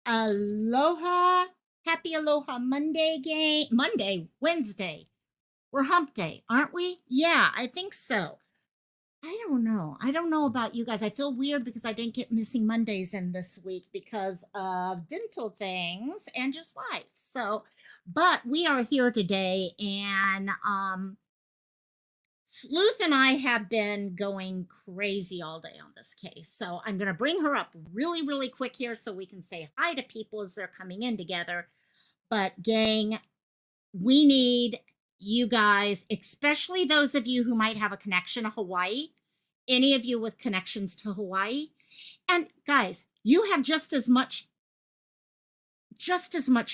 Aloha. Happy Aloha Monday game. Wednesday. We're hump day, aren't we? Yeah, I think so. I don't know. I don't know about you guys. I feel weird because I didn't get missing Mondays in this week because of dental things and just life. So, but we are here today and Sleuth and I have been going crazy all day on this case. So I'm going to bring her up really, really quick here so we can say hi to people as they're coming in together. But, gang, we need you guys, especially those of you who might have a connection to Hawaii, any of you with connections to Hawaii. And, guys, you have just as much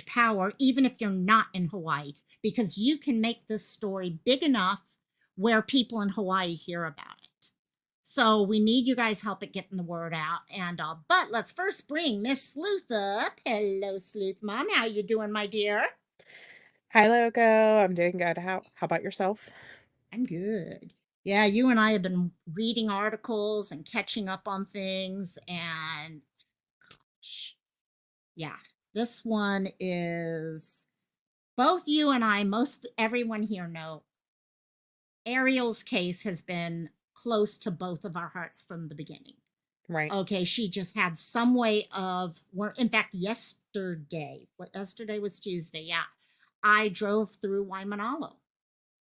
power, even if you're not in Hawaii, because you can make this story big enough where people in Hawaii hear about it. So we need you guys' help at getting the word out. And but let's first bring Miss Sleuth up. Hello, Sleuth Mom. How you doing, my dear? Hi, Logo. I'm doing good. How about yourself? I'm good. Yeah, you and I have been reading articles and catching up on things, and gosh, yeah, this one is both you and I, most everyone here know Ariel's case has been close to both of our hearts from the beginning. Right. Okay, she just had some way of, in fact, yesterday was Tuesday. Yeah, I drove through Waimanalo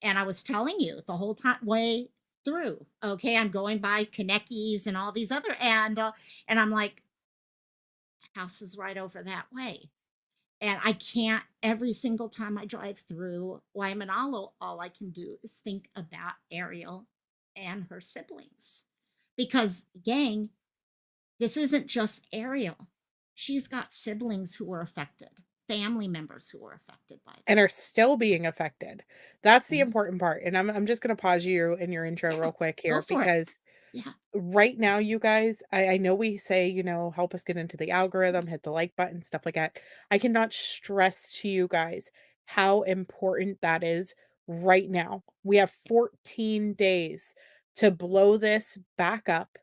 and I was telling you the whole time way through. Okay, I'm going by Kanekis and all these other, and I'm like, house is right over that way. And I can't, every single time I drive through Waimanalo, all I can do is think about Ariel and her siblings. Because, gang, this isn't just Ariel. She's got siblings who were affected, family members who were affected by And are this. still being affected. That's the Yeah, important part. And I'm just gonna pause you in your intro yeah, real quick go here for it. because Yeah, right now, you guys, I know we say, help us get into the algorithm, hit the like button, stuff like that. I cannot stress to you guys how important that is right now. We have 14 days to blow this back up,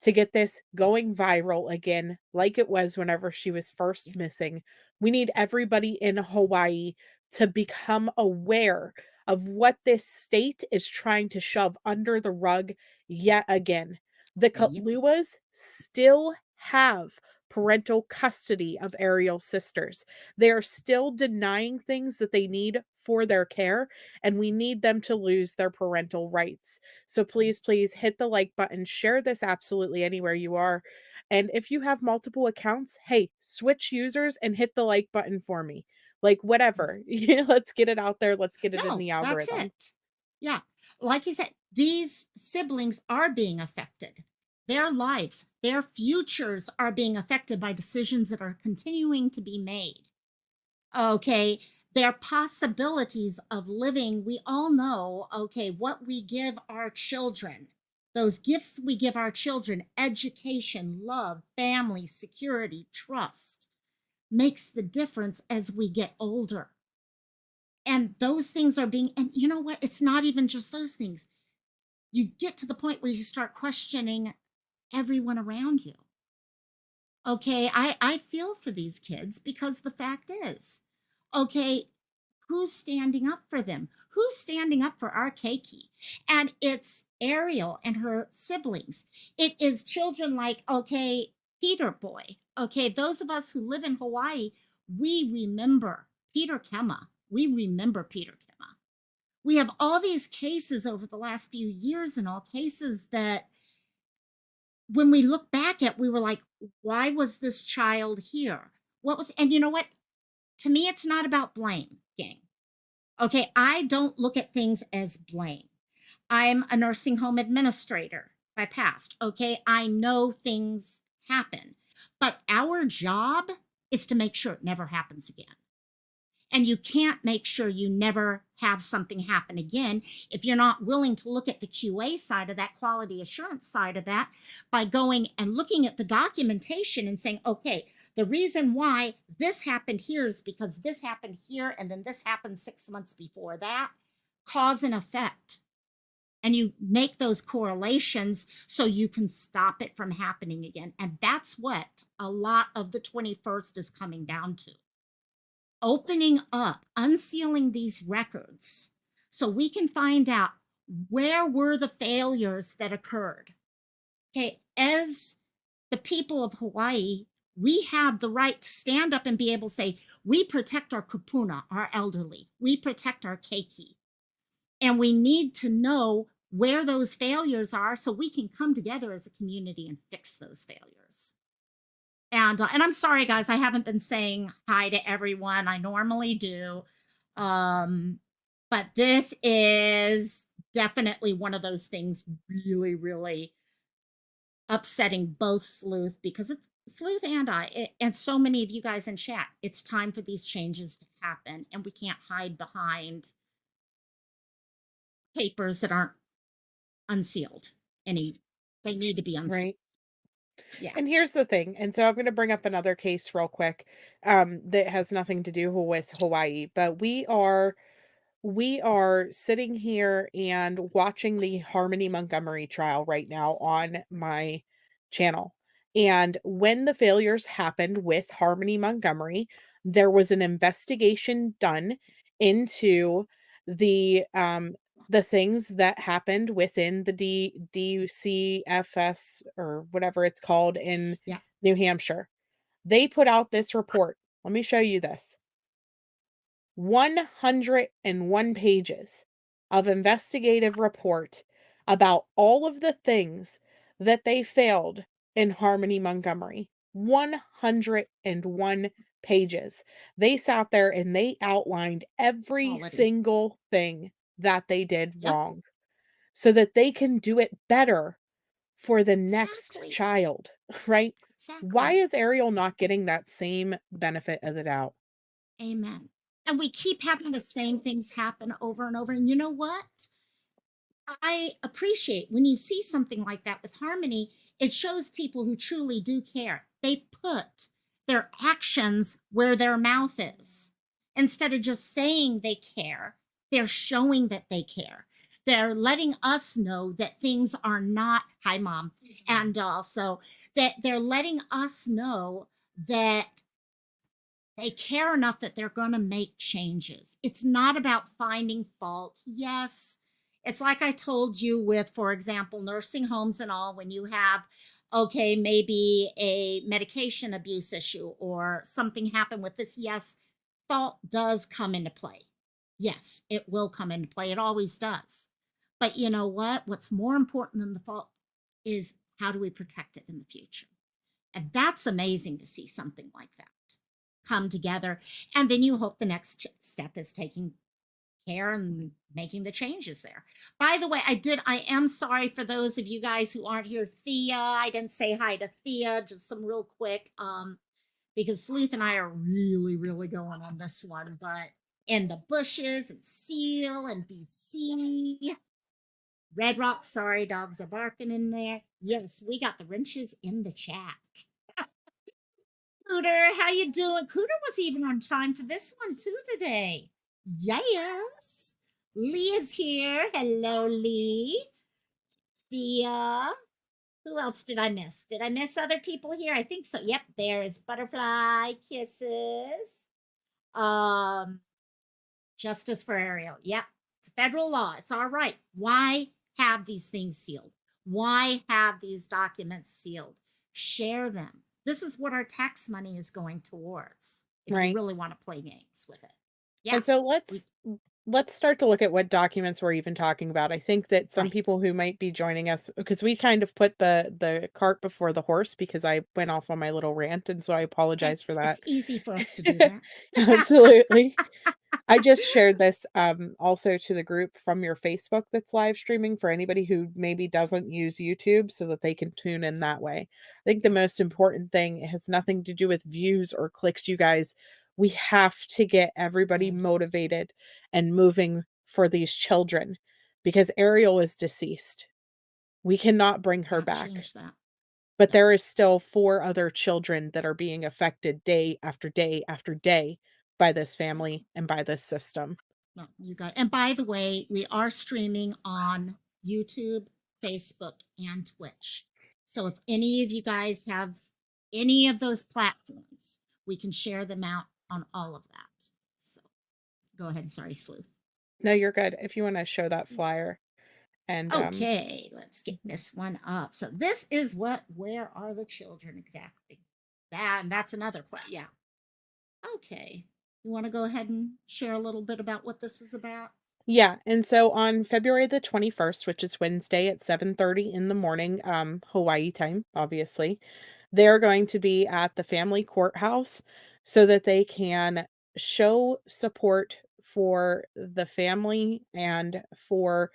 to get this going viral again, like it was whenever she was yeah, first missing. We need everybody in Hawaii to become aware of what this state is trying to shove under the rug yet again. The yep, Kaluas still have parental custody of Ariel's sisters. They are still denying things that they need for their care, and we need them to lose their parental rights. So yep, please, please hit the like button, share this absolutely anywhere you are. And if you have multiple accounts, hey, switch users and hit the like button for me. Like, yep. whatever. Let's get it out there. Let's get it in No, the that's algorithm. it. Yeah. Like you said, these siblings are being affected. Their lives, their futures are being affected by decisions that are continuing to be made. Okay. Their possibilities of living, we all know, okay, what we give our children, those gifts we give our children, education, love, family, security, trust, makes the difference as we get older. And those things are being, and you know what? It's not even just those things. You get to the point where you start questioning everyone around you. Okay, I feel for these kids because the fact is, okay, who's standing up for them? Who's standing up for our keiki? And it's Ariel and her siblings. It is children like, okay, Peter Boy. Okay, those of us who live in Hawaii, we remember Peter Kema. We remember Peter Kema. We have all these cases over the last few years and all cases that when we look back at, we were like, why was this child here? What was, and you know what? To me, it's not about blame, gang. Okay, I don't look at things as blame. I'm a nursing home administrator by past. Okay, I know things happen, but our job is to make sure it never happens again. And you can't make sure you never have something happen again if you're not willing to look at the QA side of that, quality assurance side of that, by going and looking at the documentation and saying, okay, the reason why this happened here is because this happened here, and then this happened 6 months before that. Cause and effect. and you make those correlations so you can stop it from happening again. And that's what a lot of the 21st is coming down to: opening up, unsealing these records so we can find out where were the failures that occurred. Okay, as the people of Hawaii, we have the right to stand up and be able to say, we protect our kupuna, our elderly, we protect our keiki, and we need to know where those failures are so we can come together as a community and fix those failures. And I'm sorry, guys, I haven't been saying hi to everyone. I normally do. Um, but this is definitely one of those things really, really upsetting both Sleuth, because it's Sleuth and and so many of you guys in chat. It's time for these changes to happen, and we can't hide behind papers that aren't unsealed. Any, they need to be unsealed. Right. Yeah. And here's the thing, and so I'm gonna bring up another case real quick, that has nothing to do with Hawaii, but we are sitting here and watching the Harmony Montgomery trial right now on my channel. And when the failures happened with Harmony Montgomery, there was an investigation done into the things that happened within the DCFS or whatever it's called in Yeah. New Hampshire. They put out this report. Let me show you this. 101 pages of investigative report about all of the things that they failed in Harmony Montgomery. 101 pages. They sat there and they outlined every Quality. single thing that they did Yep. wrong so that they can do it better for the next Exactly. child, right? Why Exactly. is Ariel not getting that same benefit of the doubt? Amen. And we keep having the same things happen over and over. And you know what? I appreciate when you see something like that with Harmony, it shows people who truly do care. They put their actions where their mouth is. Instead of just saying they care, they're showing that they care. They're letting us know that things are not, hi, mom. And also that they're letting us know that they care enough that they're going to make changes. It's not about finding fault. Yes, it's like I told you with, for example, nursing homes and all, when you have, okay, maybe a medication abuse issue or something happened with this. Yes, fault does come into play. Yes, it will come into play. It always does. But you know what? What's more important than the fault is how do we protect it in the future? And that's amazing to see something like that come together. And then you hope the next step is taking care and making the changes there. By the way, I am sorry for those of you guys who aren't here. Thea, I didn't say hi to Thea, just some real quick, because Sleuth and I are really, really going on this one, but in the bushes and Seal and BC. Red Rock, sorry, dogs are barking in there. Yes, we got the wrenches in the chat. Cooter, how you doing? Cooter was even on time for this one too today. Yes. Lee is here. Hello, Lee. Thea. Who else did I miss? Did I miss other people here? I think so. Yep, there's Butterfly Kisses. Um, Justice for Ariel. Yep. It's federal law. It's our right. Why have these things sealed? Why have these documents sealed? Share them. This is what our tax money is going towards if you Right. really want to play games with it. Yeah. And so We let's start to look at what documents we're even talking about. I think that some right. people who might be joining us because we kind of put the cart before the horse because I went off on my little rant and so I apologize for It's that. easy for us to do that. Absolutely. I just shared this also to the group from your Facebook that's live streaming for anybody who maybe doesn't use YouTube so that they can tune in Yes. that way. I think the Yes. most important thing, it has nothing to do with views or clicks, you guys. We have to get everybody Good. motivated and moving for these children because Ariel is deceased. We cannot bring her Can't back. change that. But No. there is still 4 other children that are being affected day after day after day by this family and by this system. No, you got it. And by the way, we are streaming on YouTube, Facebook, and Twitch. So if any of you guys have any of those platforms, we can share them out on all of that. So go ahead. Sorry, Sleuth. No, you're good. If you wanna show that flyer and, Okay, let's get this one up. So this is what, where are the children exactly? That's another question. Yeah. Okay. You want to go ahead and share a little bit about what this is about? yeah, and so on February the 21st, which is Wednesday at 7:30 in the morning, Hawaii time, obviously, they're going to be at the family courthouse so that they can show support for the family and for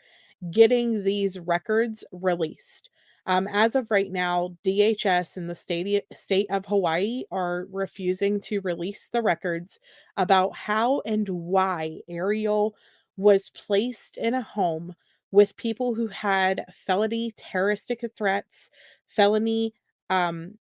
getting these records released. As of right now, DHS and the state of Hawaii are refusing to release the records about how and why Ariel was placed in a home with people who had felony terroristic threats, felony um,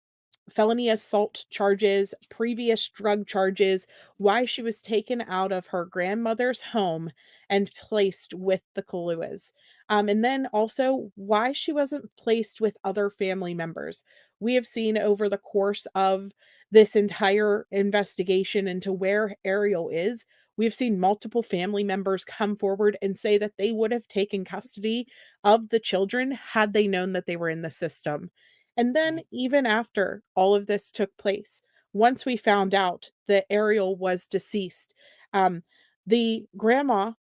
felony assault charges, previous drug charges, why she was taken out of her grandmother's home and placed with the Kaluas. And then also why she wasn't placed with other family members. We have seen over the course of this entire investigation into where Ariel is, we've seen multiple family members come forward and say that they would have taken custody of the children had they known that they were in the system. And then Right. even after all of this took place, once we found out that Ariel was deceased, um, the Grandma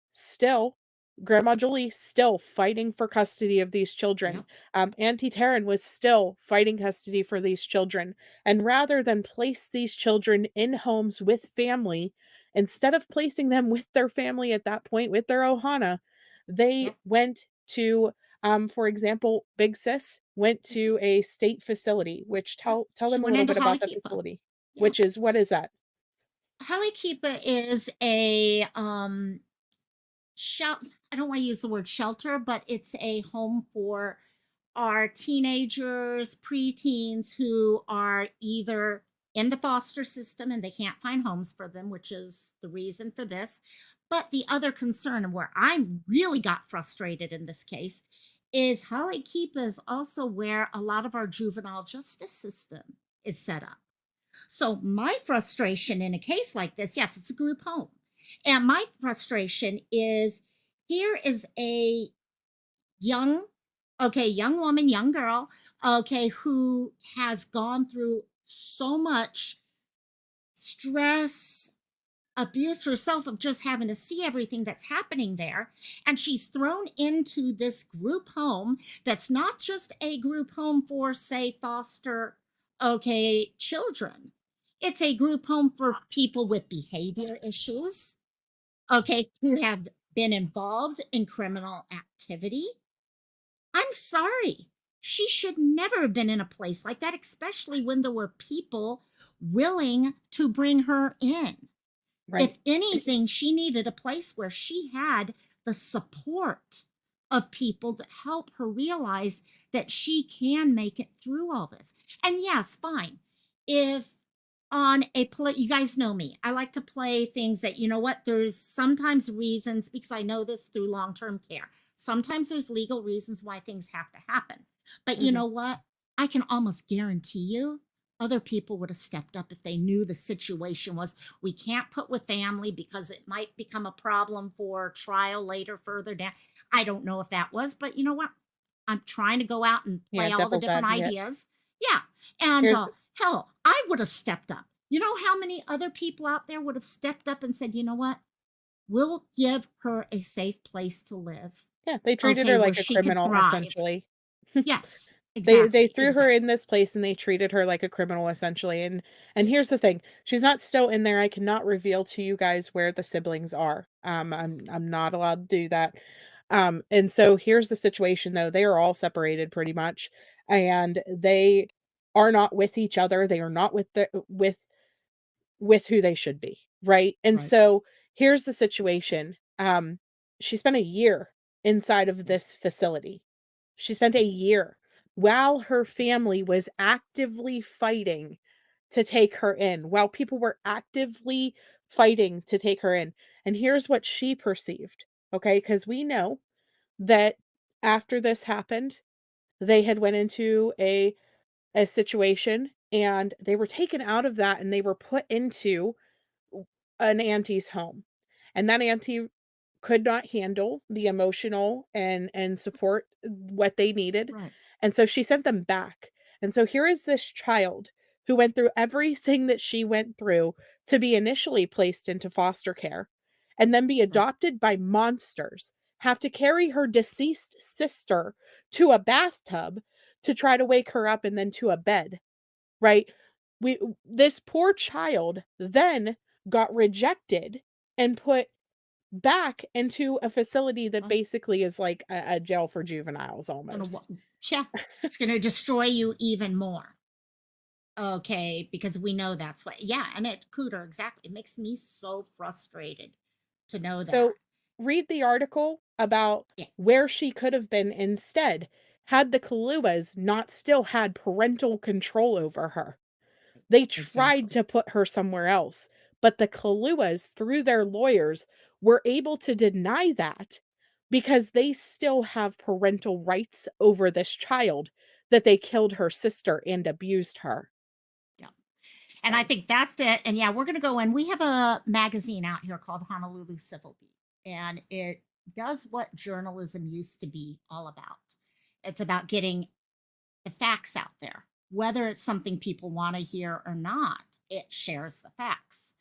Julie still fighting for custody of these children. Yep. Auntie Taryn was still fighting custody for these children. And rather than place these children in homes with family, instead of placing them with their family at that point, with their Ohana, they Yep. went to for example, Big Sis went Okay. to a state facility, which Yep. tell She them a went little into bit about the Halekipa. facility, Yeah. which is what is that? Halekipa is a I don't want to use the word shelter, but it's a home for our teenagers, preteens who are either in the foster system and they can't find homes for them, which is the reason for this. But the other concern, and where I really got frustrated in this case, is Holly Keepa is also where a lot of our juvenile justice system is set up. So my frustration in a case like this, yes, it's a group home. And my frustration is here is a young, okay, young woman, young girl, okay, who has gone through so much stress, abuse herself of just having to see everything that's happening there. And she's thrown into this group home that's not just a group home for, say, foster, okay, children. It's a group home for people with behavior issues, okay, who have been involved in criminal activity. I'm sorry. She should never have been in a place like that, especially when there were people willing to bring her in. Right. If anything, she needed a place where she had the support of people to help her realize that she can make it through all this. And yes, fine. If on a play, you guys know me, I like to play things that, you know what, there's sometimes reasons, because I know this through long term care. Sometimes there's legal reasons why things have to happen. But you Mhm. know what? I can almost guarantee you other people would have stepped up if they knew the situation was we can't put with family because it might become a problem for trial later further down. I don't know if that was, but you know what? I'm trying to go out and Yeah, play all the devil's different advocate. ideas. Yeah. And Here's hell, I would have stepped up. You know how many other people out there would have stepped up and said, you know what? We'll give her a safe place to live. yeah, they treated Okay, her where like a she could criminal thrive. essentially. Yes, They exactly. threw her in Exactly. this place and they treated her like a criminal essentially, and Yeah. here's the thing, she's not still in there, I cannot reveal to you guys where the siblings are. I'm not allowed to do that. And so here's the situation though, they are all separated pretty much, and they are not with each other, they are not with who they should be, right? And Right. so here's the situation. She spent a year inside of Yep. this facility. She spent a year while her family was actively fighting to take her in, while people were actively fighting to take her in. And here's what she perceived, okay? Because we know that After this happened, they had went into a situation, and they were taken out of that, and they were put into an auntie's home, and that auntie could not handle the emotional and support what they needed, Right. and so she sent them back, and so here is this child who went through everything that she went through to be initially placed into foster care, and then be Right. adopted by monsters, have to carry her deceased sister to a bathtub to try to wake her up and then to a bed, right? This poor child then got rejected and put back into a facility that Right. basically is like a jail for juveniles Gonna almost. yeah, it's gonna destroy you even more. Okay, because we know that's what, yeah, and it cooter, exactly. It makes me so frustrated to know that. So, read the article about Yeah, where she could have been instead had the Kaluas not still had parental control over her. They tried exactly. to put her somewhere else, but the Kaluas, through their lawyers, were able to deny that because they still have parental rights over this child that they killed her sister and abused her. Yeah. And I So, think that's it. And yeah, we're gonna go in. We have a magazine out here called Honolulu Civil Beat, and it does what journalism used to be all about. It's about getting the facts out there. Whether it's something people want to hear or not, it shares the facts.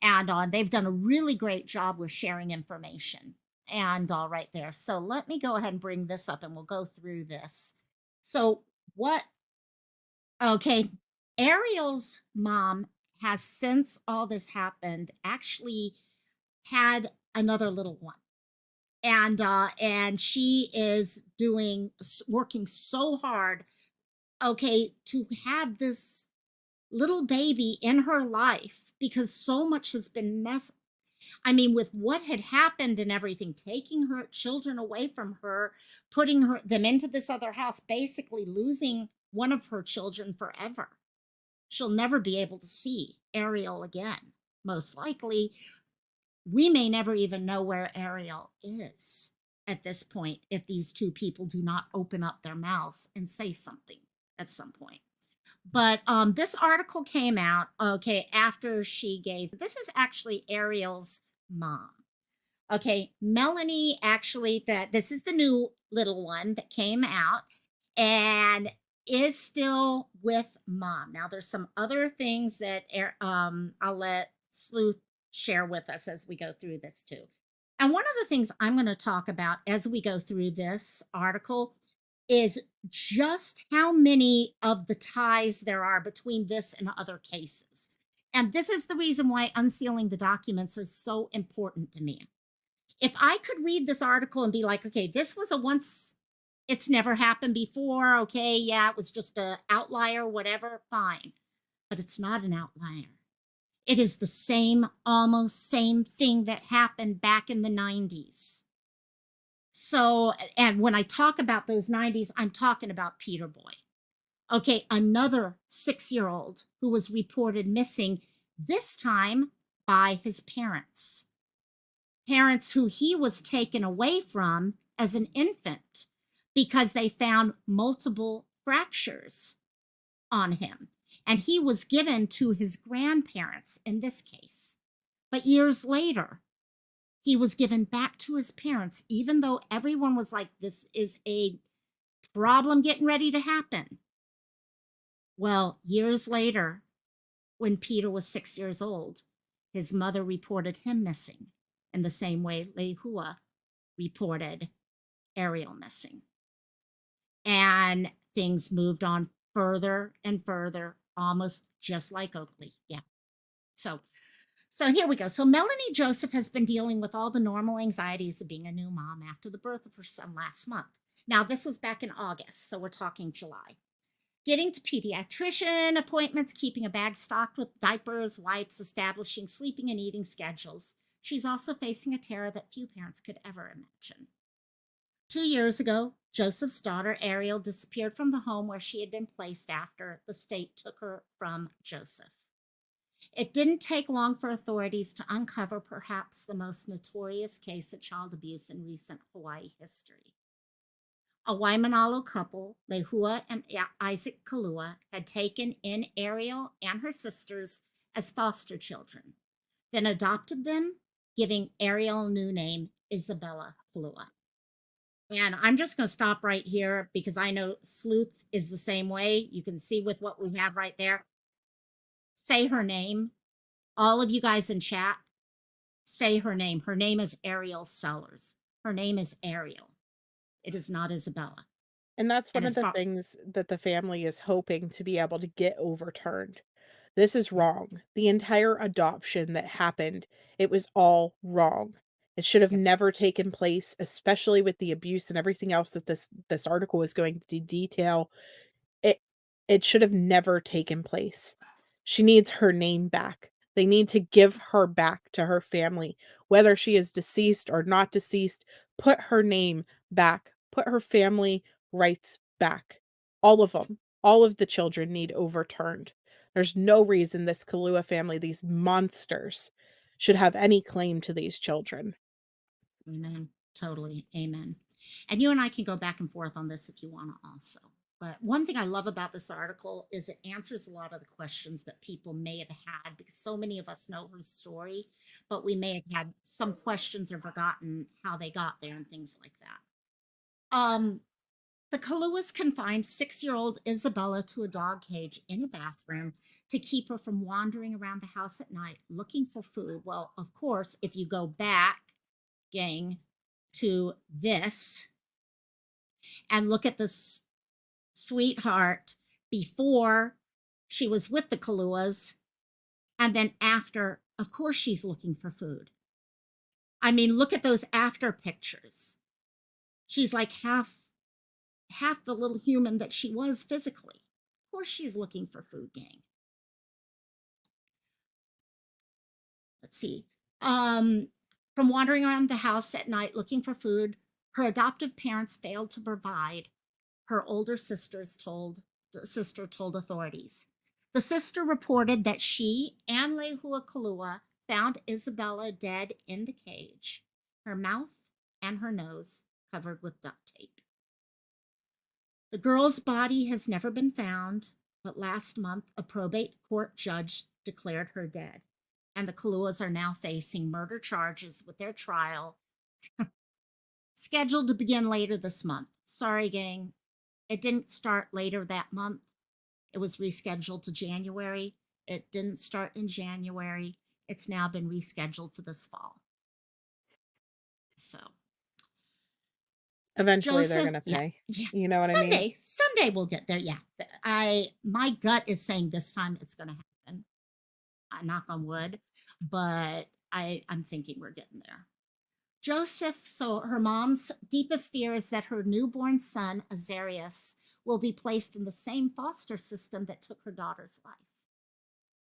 And they've done a really great job with sharing information and all right there. So let me go ahead and bring this up and we'll go through this. So, what, okay, Ariel's mom has, since all this happened, actually had another little one. And she is working so hard, okay, to have this little baby in her life because so much has been I mean, with what had happened and everything, taking her children away from her, putting them into this other house, basically losing one of her children forever. She'll never be able to see Ariel again. Most likely, we may never even know where Ariel is at this point if these two people do not open up their mouths and say something at some point. But this article came out, okay, after she gave, this is actually Ariel's mom. Okay, Melanie, actually, that this is the new little one that came out and is still with mom. Now, there's some other things that I'll let Sleuth share with us as we go through this too. And one of the things I'm going to talk about as we go through this article is just how many of the ties there are between this and other cases. And this is the reason why unsealing the documents is so important to me. If I could read this article and be like, okay, this was a once, it's never happened before. Okay, yeah, it was just a outlier, whatever, fine. But it's not an outlier. It is the same, almost same thing that happened back in the 90s. So, and when I talk about those 90s, I'm talking about Peter Boy. Okay, another 6-year old who was reported missing, this time by his parents. Parents who he was taken away from as an infant because they found multiple fractures on him. And he was given to his grandparents in this case. But years later, he was given back to his parents, even though everyone was like, this is a problem getting ready to happen. Well, years later, when Peter was 6 years old, his mother reported him missing in the same way Lehua reported Ariel missing. And things moved on further and further, almost just like Oakley. Yeah. So so here we go. So Melanie Joseph has been dealing with all the normal anxieties of being a new mom after the birth of her son last month. Now, this was back in August, so we're talking July. Getting to pediatrician appointments, keeping a bag stocked with diapers, wipes, establishing sleeping and eating schedules. She's also facing a terror that few parents could ever imagine. 2 years ago, Joseph's daughter Ariel disappeared from the home where she had been placed after the state took her from Joseph. It didn't take long for authorities to uncover perhaps the most notorious case of child abuse in recent Hawaii history. A Waimanalo couple, Lehua and Isaac Kalua, had taken in Ariel and her sisters as foster children, then adopted them, giving Ariel a new name, Isabella Kalua. And I'm just going to stop right here because I know Sleuth is the same way. You can see with what we have right there. Say her name. All of you guys in chat, say her name. Her name is Ariel Sellers. Her name is Ariel. It is not Isabella. And that's And one of as the far, things that the family is hoping to be able to get overturned. This is yeah, wrong. The entire adoption that happened, it was all wrong. It should have yep. never taken place, especially with the abuse and everything else that this article is going to detail. It it should have never taken place. She needs her name back. They need to give her back to her family, whether she is deceased or not deceased. Put her name back. Put her family rights back. All of them. All of the children need overturned. There's no reason this Kalua family, these monsters, should have any claim to these children. Amen. Totally. Amen. And you and I can go back and forth on this if you want to also. But one thing I love about this article is it answers a lot of the questions that people may have had because so many of us know her story, but we may have had some questions or forgotten how they got there and things like that. The Kaluas confined 6-year-old Isabella to a dog cage in a bathroom to keep her from wandering around the house at night looking for food. Well, of course, if you go back, gang, to this and look at this sweetheart before she was with the Kaluas and then after, of course, she's looking for food. I mean, look at those after pictures. She's like half the little human that she was physically. Of course, she's looking for food, gang. Let's see. Um, from wandering around the house at night looking for food, her adoptive parents failed to provide. Her older sister told authorities. The sister reported that she and Lehua Kalua found Isabella dead in the cage, her mouth and her nose covered with duct tape. The girl's body has never been found, but last month a probate court judge declared her dead. And the Kaluas are now facing murder charges with their trial scheduled to begin later this month. Sorry, gang. It didn't start later that month. It was rescheduled to January. It didn't start in January. It's now been rescheduled for this fall. So Eventually, they're Joseph, gonna yeah, pay. yeah. You know what I mean? Someday we'll get there. Yeah, my gut is saying this time it's going to happen. I knock on wood, but I'm thinking we're getting there. Joseph, so her mom's deepest fear is that her newborn son, Azarius, will be placed in the same foster system that took her daughter's life.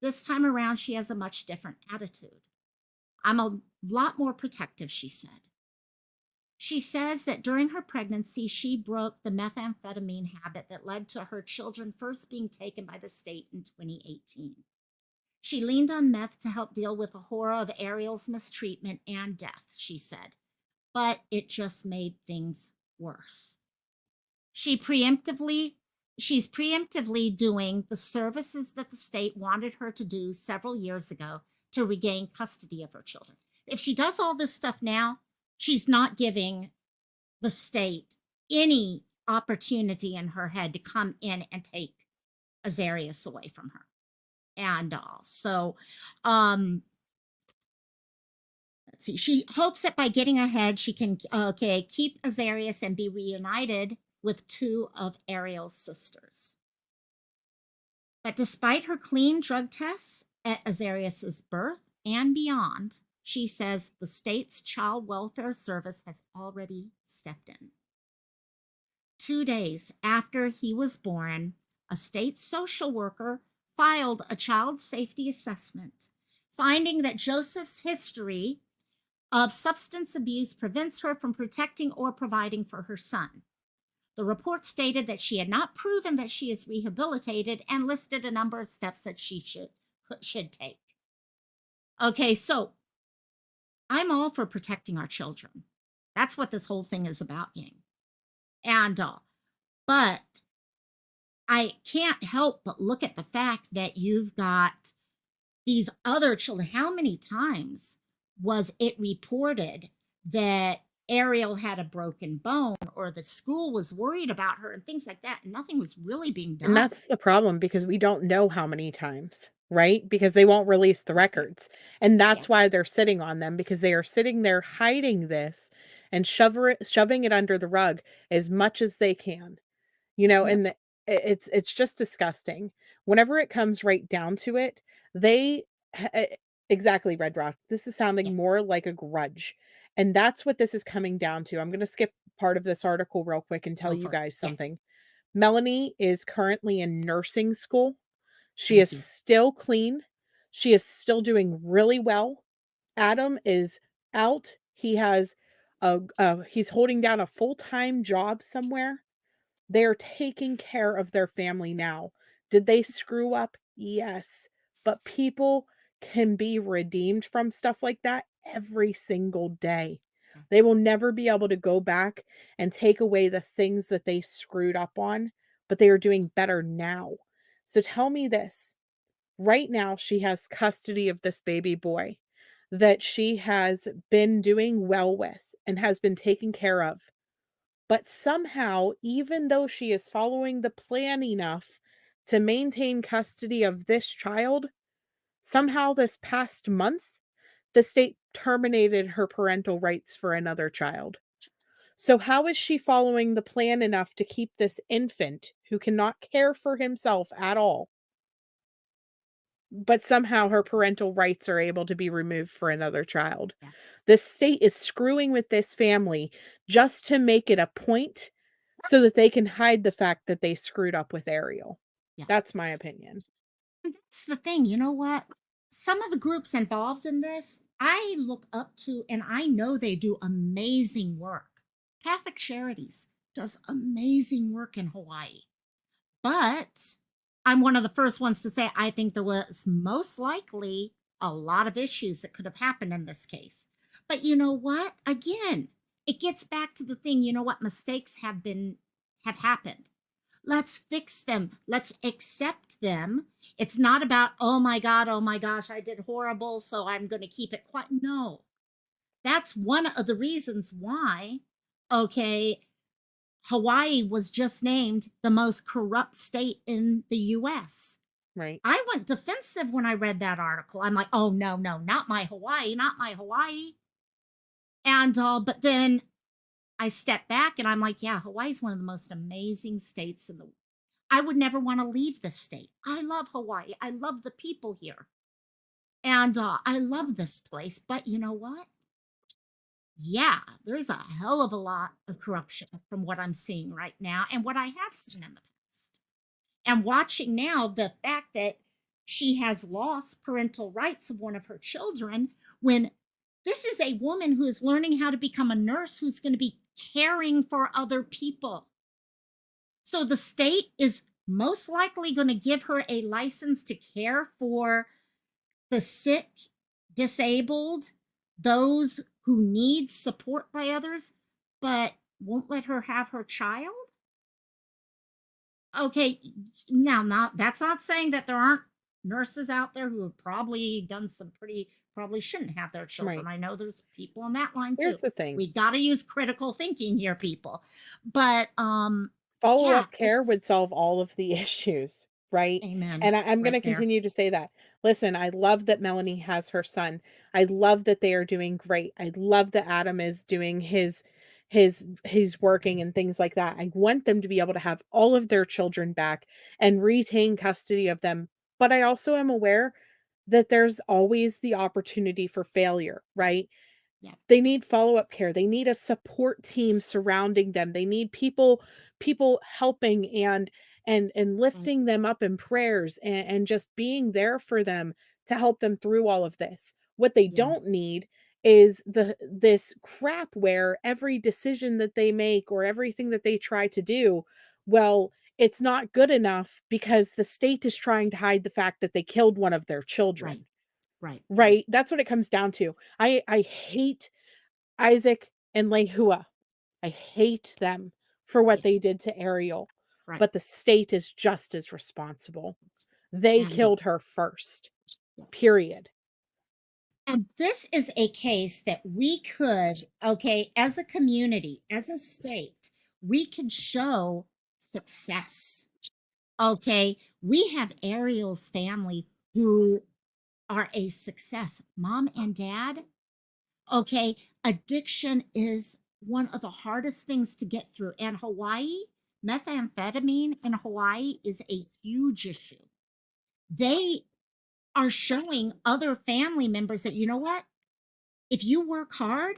This time around, she has a much different attitude. I'm a lot more protective, she said. She says that during her pregnancy, she broke the methamphetamine habit that led to her children first being taken by the state in 2018. She leaned on meth to help deal with the horror of Ariel's mistreatment and death, she said, but it just made things worse. She preemptively She's preemptively doing the services that the state wanted her to do several years ago to regain custody of her children. If she does all this stuff now, she's not giving the state any opportunity in her head to come in and take Azarius away from her and all. So, let's see. She hopes that by getting ahead, she can keep Azarius and be reunited with two of Ariel's sisters. But despite her clean drug tests at Azarius's birth and beyond, she says the state's child welfare service has already stepped in. 2 days after he was born, a state social worker filed a child safety assessment, finding that Joseph's history of substance abuse prevents her from protecting or providing for her son. The report stated that she had not proven that she is rehabilitated and listed a number of steps that she should take. Okay, so I'm all for protecting our children. That's what this whole thing is about, gang. And but I can't help but look at the fact that you've got these other children. How many times was it reported that Ariel had a broken bone or the school was worried about her and things like that? And nothing was really being And done. that's the problem because we don't know how many times, right? Because they won't release the Okay. records. And Yeah. that's why they're sitting on them because they are sitting there hiding this and shoving it under the rug as much as they can. Yep. And it's just disgusting. Whenever it comes right down to it, they h exactly, Red Rock. This is Yeah. sounding more like a grudge, and that's what this is coming down to. I'm gonna skip part of this article real quick and tell Go you for it. guys Yeah. something. Melanie is currently in nursing school. She is Thank you. still clean. She is still doing really well. Adam is out. He's holding down a full-time job somewhere. They're taking care of their family now. Did they screw up? Yes. But people can be redeemed from stuff like that every single day. They will never be able to go back and take away the things that they screwed up on, but they are doing better now. So tell me this. Right now, she has custody of this baby boy that she has been doing well with and has been taken care of. But somehow, even though she is following the plan enough to maintain custody of this child, somehow this past month, the state terminated her parental rights for another child. So, how is she following the plan enough to keep this infant who cannot care for himself at all, but somehow her parental rights are able to be removed for another child? Yeah. The state is screwing with this family just to make it a point so that they can hide the fact that they screwed up with Ariel. Yeah. That's my opinion. And that's the thing. You know what? Some of the groups involved in this, I look up to and I know they do amazing work. Catholic Charities does amazing work in Hawaii. But I'm one of the first ones to say I think there was most likely a lot of issues that could have happened in this case. But you know what? Again, it gets back to the thing, you know what? Mistakes have happened. Let's fix them. Let's accept them. It's not about, oh my God, oh my gosh, I did horrible, so I'm going to keep it quiet. No, that's one of the reasons why, okay, Hawaii was just named the most corrupt state in the US. Right. I went defensive when I read that article. I'm like, oh, no, no, not my Hawaii, not my Hawaii. And, but then I stepped back and I'm like, yeah, Hawaii's one of the most amazing states in the I would never want to leave the state. I love Hawaii. I love the people here. And I love this place. But you know what? Yeah, there's a hell of a lot of corruption from what I'm seeing right now and what I have seen in the past. And watching now the fact that she has lost parental rights of one of her children when this is a woman who is learning how to become a nurse who's going to be caring for other people. So the state is most likely going to give her a license to care for the sick, disabled, those who need support by others, but won't let her have her child? Okay, now not that's not saying that there aren't nurses out there who have probably done some pretty probably shouldn't have their children. Right. I know there's people on that line Here's too. the thing. We got to use critical thinking here, people. But yeah, Follow-up care it's would solve all of the issues, right? amen And I'm right gonna there. continue to say that. Listen, I love that Melanie has her son. I love that they are doing great. I love that Adam is doing he's working and things like that. I want them to be able to have all of their children back and retain custody of them. But I also am aware that there's always the opportunity for failure, right? Yeah. They need follow-up care. They need a support team Yes. surrounding them. They need people helping and Right. lifting them up in prayers and just being there for them to help them through all of this. What they Yeah. don't need is this crap where every decision that they make or everything that they try to do, well, it's not good enough because the state is trying to hide the fact that they killed one of their Right. children. Right. Right. Right? That's what it comes down to. I hate Isaac and Lehua. I hate them for what Yeah. they did to Ariel, Right. but the state is just as responsible. They And killed her first, yeah. period. And this is a case that we could, okay, as a community, as a state, we could show success. Okay. We have Ariel's family who are a success. Mom and dad, okay. Addiction is one of the hardest things to get through. And Hawaii, methamphetamine in Hawaii is a huge issue. They are showing other family members that, you know what? If you work hard,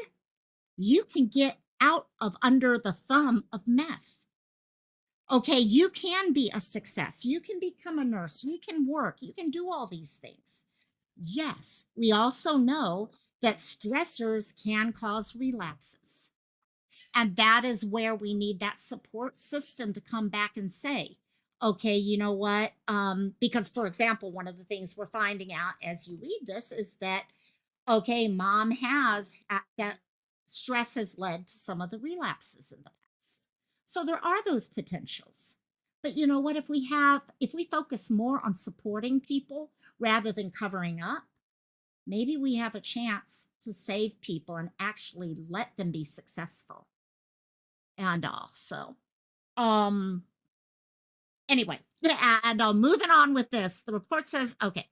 you can get out of under the thumb of meth. Okay, you can be a success. You can become a nurse. You can work. You can do all these things. Yes, we also know that stressors can cause relapses. And that is where we need that support system to come back and say, okay, you know what? Because, for example, one of the things we're finding out as you read this is that, okay, mom has that stress has led to some of the relapses in the past. So there are those potentials. But you know what? If we focus more on supporting people rather than covering up, maybe we have a chance to save people and actually let them be successful and all. So, um, anyway, and moving on with this, the report says, okay,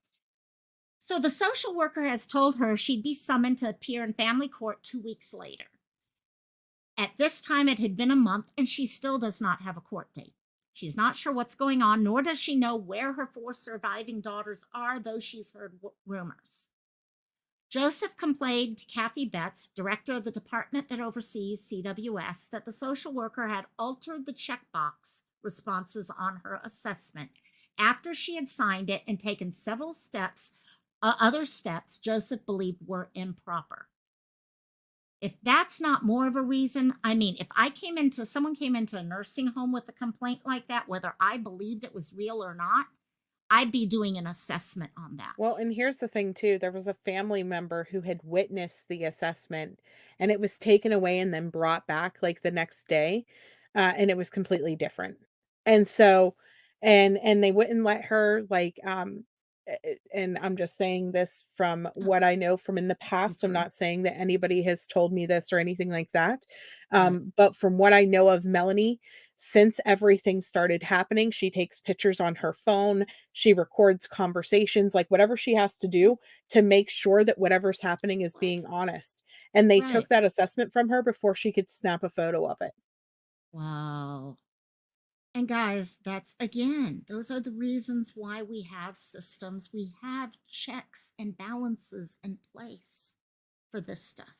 so the social worker has told her she'd be summoned to appear in family court 2 weeks later. At this time, it had been a month, and she still does not have a court date. She's not sure what's going on, nor does she know where her 4 surviving daughters are, though she's heard rumors. Joseph complained to Kathy Betts, director of the department that oversees CWS, that the social worker had altered the checkbox responses on her assessment after she had signed it and taken several steps, other steps Joseph believed were improper. If that's not more of a reason, I mean, if someone came into a nursing home with a complaint like that, whether I believed it was real or not, I'd be doing an assessment on Well, that. and here's the thing too, there was a family member who had witnessed the assessment, and it was taken away and then brought back, like, the next day, and it was completely different. And so and they wouldn't let her, like, and I'm just saying this from Oh, what I know from in the past, I'm mhm. not saying that anybody has told me this or anything like that, Right. but from what I know of Melanie, since everything started happening, she takes pictures on her phone, she records conversations, like, whatever she has to do to make sure that whatever's happening is being honest, and they took Right. that assessment from her before she could snap a photo of it. Wow. And guys, that's again, those are the reasons why we have systems. We have checks and balances in place for this stuff.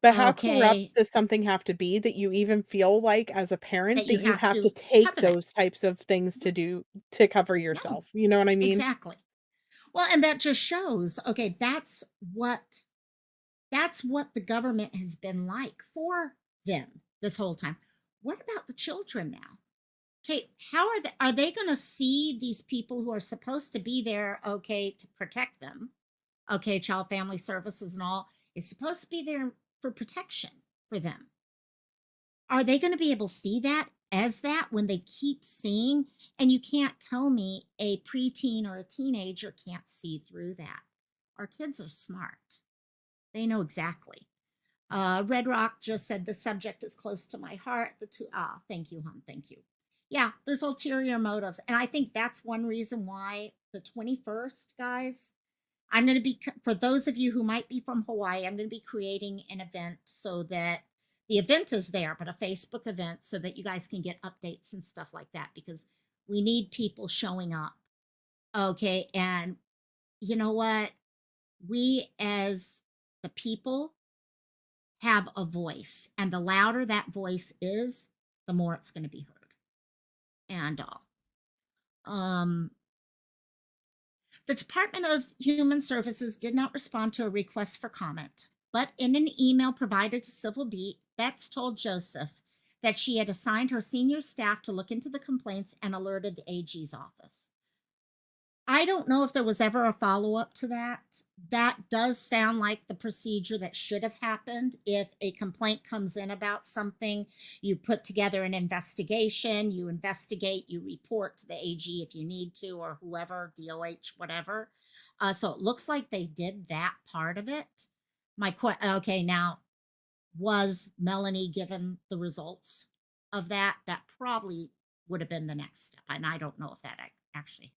But how corrupt Okay. does something have to be that you even feel like, as a That parent, you that you have have to to take cover that. those types of things to do to cover No, yourself, you know what I mean? exactly. Well, and that just shows, okay, what that's what the government has been like for them this whole time. What about the children now? Okay, how are they going to see these people who are supposed to be there, okay, to protect them? Okay, child family services and all is supposed to be there for protection for them. Are they going to be able to see that as that when they keep seeing? And you can't tell me a preteen or a teenager can't see through that. Our kids are smart, they know exactly. Red Rock just said the subject is close to my heart. Thank you, hon. Thank you. Yeah, there's ulterior motives. And I think that's one reason why the 21st, guys, I'm going to be, for those of you who might be from Hawaii, I'm going to be creating an event so that the event is there, but a Facebook event so that you guys can get updates and stuff like that because we need people showing up. Okay. And you know what? We as the people have a voice, and the louder that voice is, the more it's going to be heard. And all. Um, The Department of Human Services did not respond to a request for comment, but in an email provided to Civil Beat, Betts told Joseph that she had assigned her senior staff to look into the complaints and alerted the AG's office. I don't know if there was ever a follow-up to that. That does sound like the procedure that should have happened. If a complaint comes in about something, you put together an investigation, you investigate, you report to the AG if you need to, or whoever, DOH, whatever. So it looks like they did that part of it. Okay, now, was Melanie given the results of that? That probably would have been the next step. And I don't know if that actually.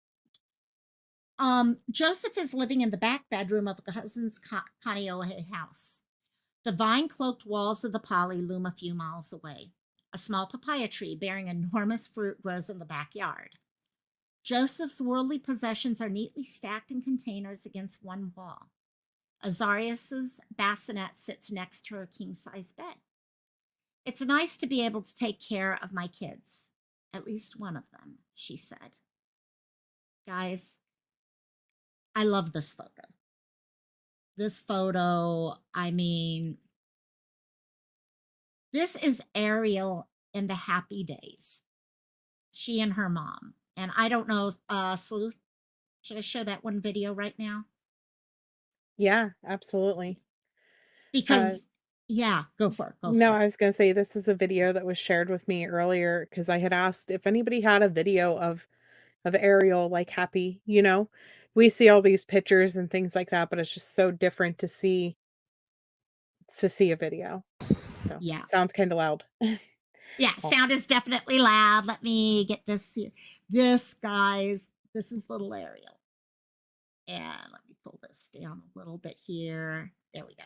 Joseph is living in the back bedroom of a cousin's Kaneohe house. The vine cloaked walls of the poly loom a few miles away. A small papaya tree bearing enormous fruit grows in the backyard. Joseph's worldly possessions are neatly stacked in containers against one wall. Azarias's bassinet sits next to her king-size bed. It's nice to be able to take care of my kids, at least one of them, she said. Guys, I love this photo. This photo, I mean, this is Ariel in the happy days. She and her mom. And I don't know, Sleuth, should I show that one video right now? Yeah, absolutely. Uh, Because, yeah, go for it. Go no, for it. I was gonna say this is a video that was shared with me earlier because I had asked if anybody had a video of Ariel, like, happy, you know? We see all these pictures and things like that, but it's just so different to see a video. So, Yeah. sounds kinda loud. Yeah. Oh, Sound is definitely loud. Let me get this here. This, guys, this is little Ariel. And let me pull this down a little bit here. There we go.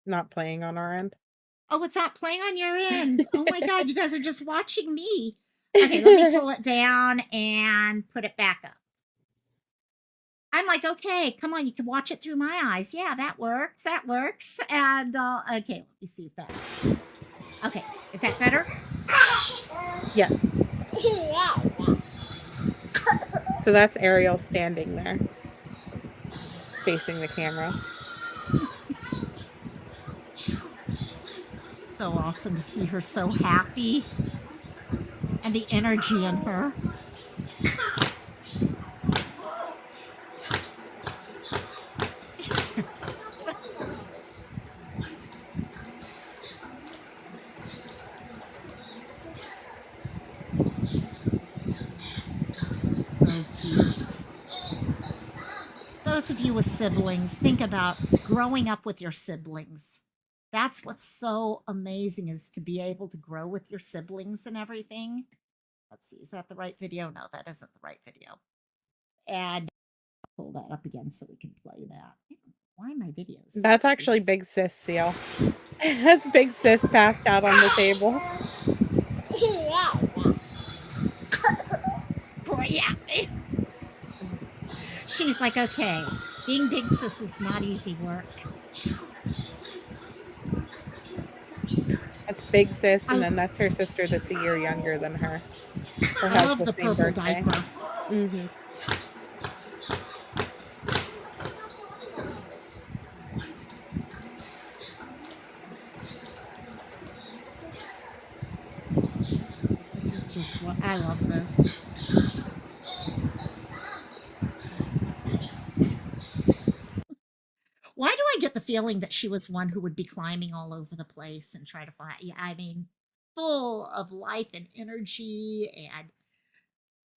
not playing on our end. Oh, it's not playing on your end. Oh my God, you guys are just watching me. Okay, let me pull it down and put it back up. I'm like, okay, come on, you can watch it through my eyes. Yeah, that works. That works. And okay, let me see if that works. Okay, is that better? Yes. So that's Ariel standing there, facing the camera. So awesome to see her so happy and the energy in her. So cute. Those of you with siblings, think about growing up with your siblings. That's what's so amazing, is to be able to grow with your siblings and everything. Let's see, is that the right video? No, that isn't the right video. And pull that up again so we can play that. Why my videos? That's actually Big Sis Seal. That's Big Sis passed out on the table. Poor yeah. She's like, okay, being big sis is not easy work. That's Big Sis, and I, then that's her sister that's a year younger than her, or I has love the the same purple birthday. diaper. Mhm. This is just what I love this. Why do I get the feeling that she was one who would be climbing all over the place and try to find? Yeah, I mean, full of life and energy, and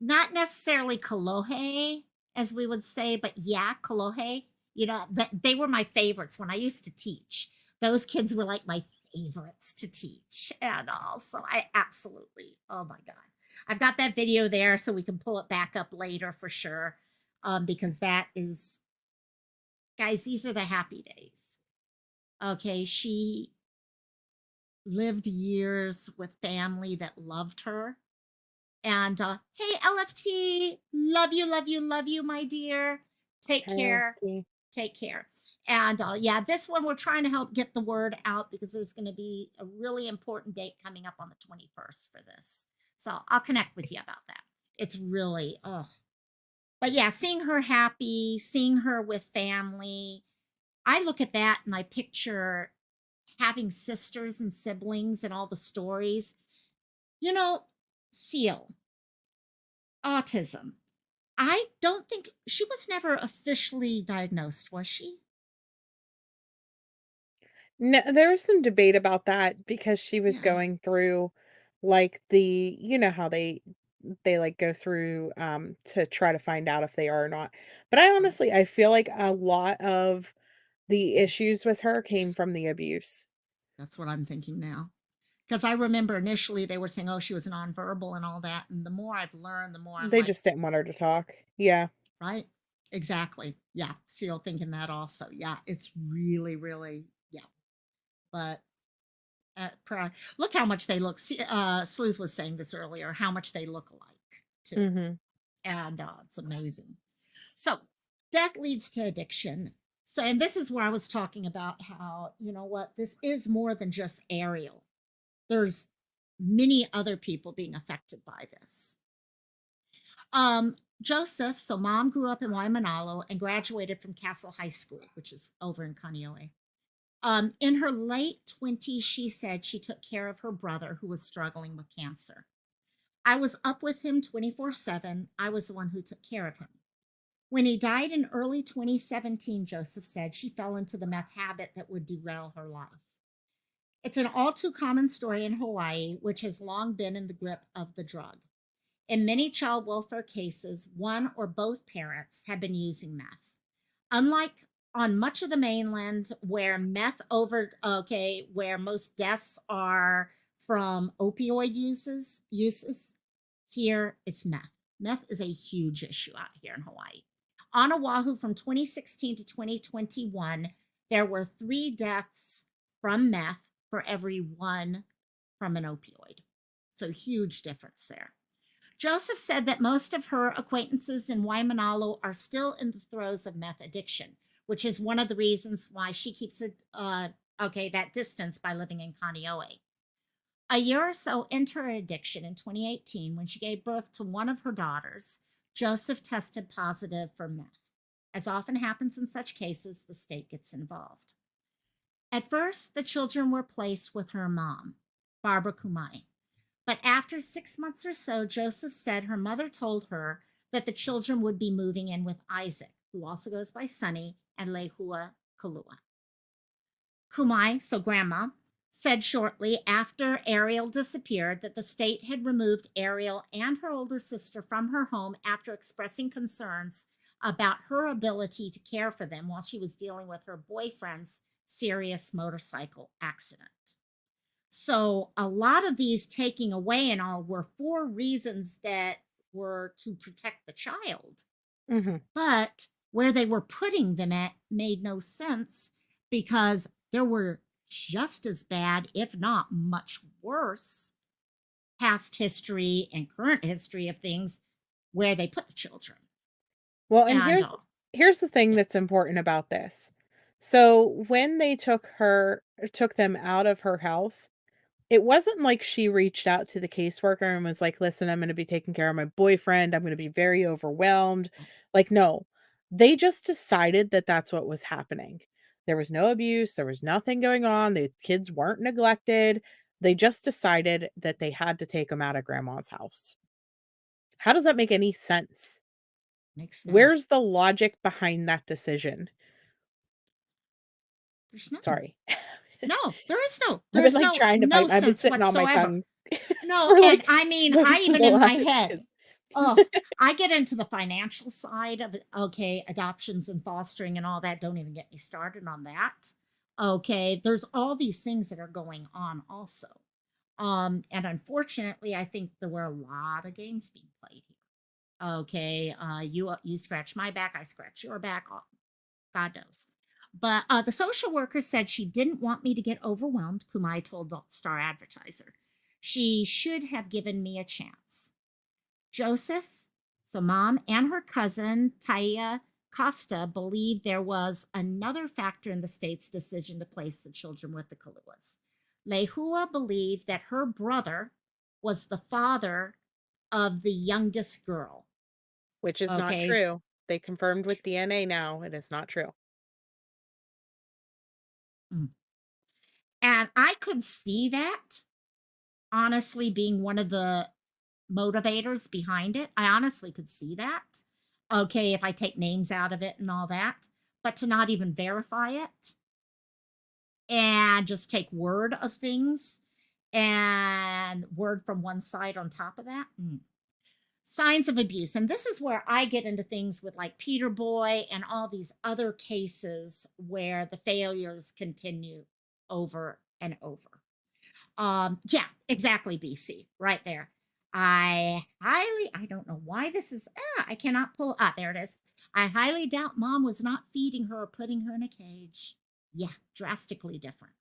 not necessarily kolohe, as we would say, but yeah, kolohe. You know, but they were my favorites when I used to teach. Those kids were like my favorites to teach, and also I absolutely, oh my God, I've got that video there, so we can pull it back up later for sure, because that is, guys, these are the happy days. Okay, she lived years with family that loved her. And hey, LFT, love you, love you, love you, my dear. Take care. Happy. Take care. And yeah, this one we're trying to help get the word out because there's going to be a really important date coming up on the 21st for this. So I'll connect with you about that. It's really, oh. But yeah, seeing her happy, seeing her with family, I look at that and I picture having sisters and siblings and all the stories. You know, Seal, autism. I don't think she was never officially diagnosed, was she? No, there was some debate about that because she was Yeah. going through, like, the you know how they, like, go through, to try to find out if they are or not. But I Right. honestly I feel like a lot of the issues with her came Yes. from the abuse. That's what I'm thinking now. Because I remember initially they were saying, oh, she was nonverbal and all that. And the more I've learned, the more I'm They like, just didn't want her to talk. Yeah. right? Exactly. Yeah. Seal thinking that also. Yeah. It's really, really, yeah. But look how much they look. Sleuth was saying this earlier, how much they look alike too. Mhm. And it's amazing. So death leads to addiction. So, and this is where I was talking about how, you know what, this is more than just Ariel. There's many other people being affected by this. Joseph, so mom grew up in Waimanalo and graduated from Castle High School, which is over in Kaneohe. In her late 20s, she said she took care of her brother who was struggling with cancer. I was up with him 24/7. I was the one who took care of him. When he died in early 2017, Joseph said she fell into the meth habit that would derail her life. It's an all too common story in Hawaii, which has long been in the grip of the drug. In many child welfare cases, one or both parents have been using meth. Unlike on much of the mainland where where most deaths are from opioid uses, here it's meth. Meth is a huge issue out here in Hawaii. On Oahu from 2016 to 2021, there were 3 deaths from meth for every one from an opioid. So huge difference there. Joseph said that most of her acquaintances in Waimanalo are still in the throes of meth addiction, which is one of the reasons why she keeps her that distance by living in Kaneohe. A year or so into her addiction in 2018, when she gave birth to one of her daughters, Joseph tested positive for meth. As often happens in such cases, the state gets involved. At first, the children were placed with her mom, Barbara Kumai. But after 6 months or so, Joseph said her mother told her that the children would be moving in with Isaac, who also goes by Sonny, and Lehua Kalua. Kumai, so grandma, said shortly after Ariel disappeared that the state had removed Ariel and her older sister from her home after expressing concerns about her ability to care for them while she was dealing with her boyfriend's serious motorcycle accident. So a lot of these taking away and all were for reasons that were to protect the child. Mhm. But where they were putting them at made no sense because there were just as bad, if not much worse, past history and current history of things where they put the children. Well, and And here's the thing yeah, that's important about this. So, when they took them out of her house, it wasn't like she reached out to the caseworker and was like, "Listen, I'm gonna be taking care of my boyfriend. I'm gonna be very overwhelmed." Like, no. They just decided that that's what was happening. There was no abuse, there was nothing going on, the kids weren't neglected. They just decided that they had to take them out of grandma's house. How does that make any sense? makes none. Where's the logic behind that decision? There's none. Sorry. No, I've been, there's like, no trying to no bite I've been sense sitting on my whatsoever. tongue No, for, and like, I mean, I most of even the in my last head, 'cause oh, I get into the financial side of it. Okay, adoptions and fostering and all that. Don't even get me started on that. Okay, there's all these things that are going on also. And unfortunately, I think there were a lot of games being played here. Okay, you scratch my back, I scratch your back. God knows. But the social worker said she didn't want me to get overwhelmed, Kumai told the Star Advertiser. She should have given me a chance. Joseph, so mom, and her cousin, Taya Costa, believed there was another factor in the state's decision to place the children with the Kaluas. Lehua believed that her brother was the father of the youngest girl. which is not Okay. true. They confirmed with DNA now, it is not true. Mm. And I could see that honestly being one of the motivators behind it. I honestly could see that. Okay, if I take names out of it and all that, but to not even verify it and just take word of things and word from one side on top of that. Signs of abuse. And this is where I get into things with like Peter Boy and all these other cases where the failures continue over and over. Yeah, exactly, BC, right there. I don't know why this is, I cannot pull, there it is. I highly doubt mom was not feeding her or putting her in a cage. Yeah, drastically different.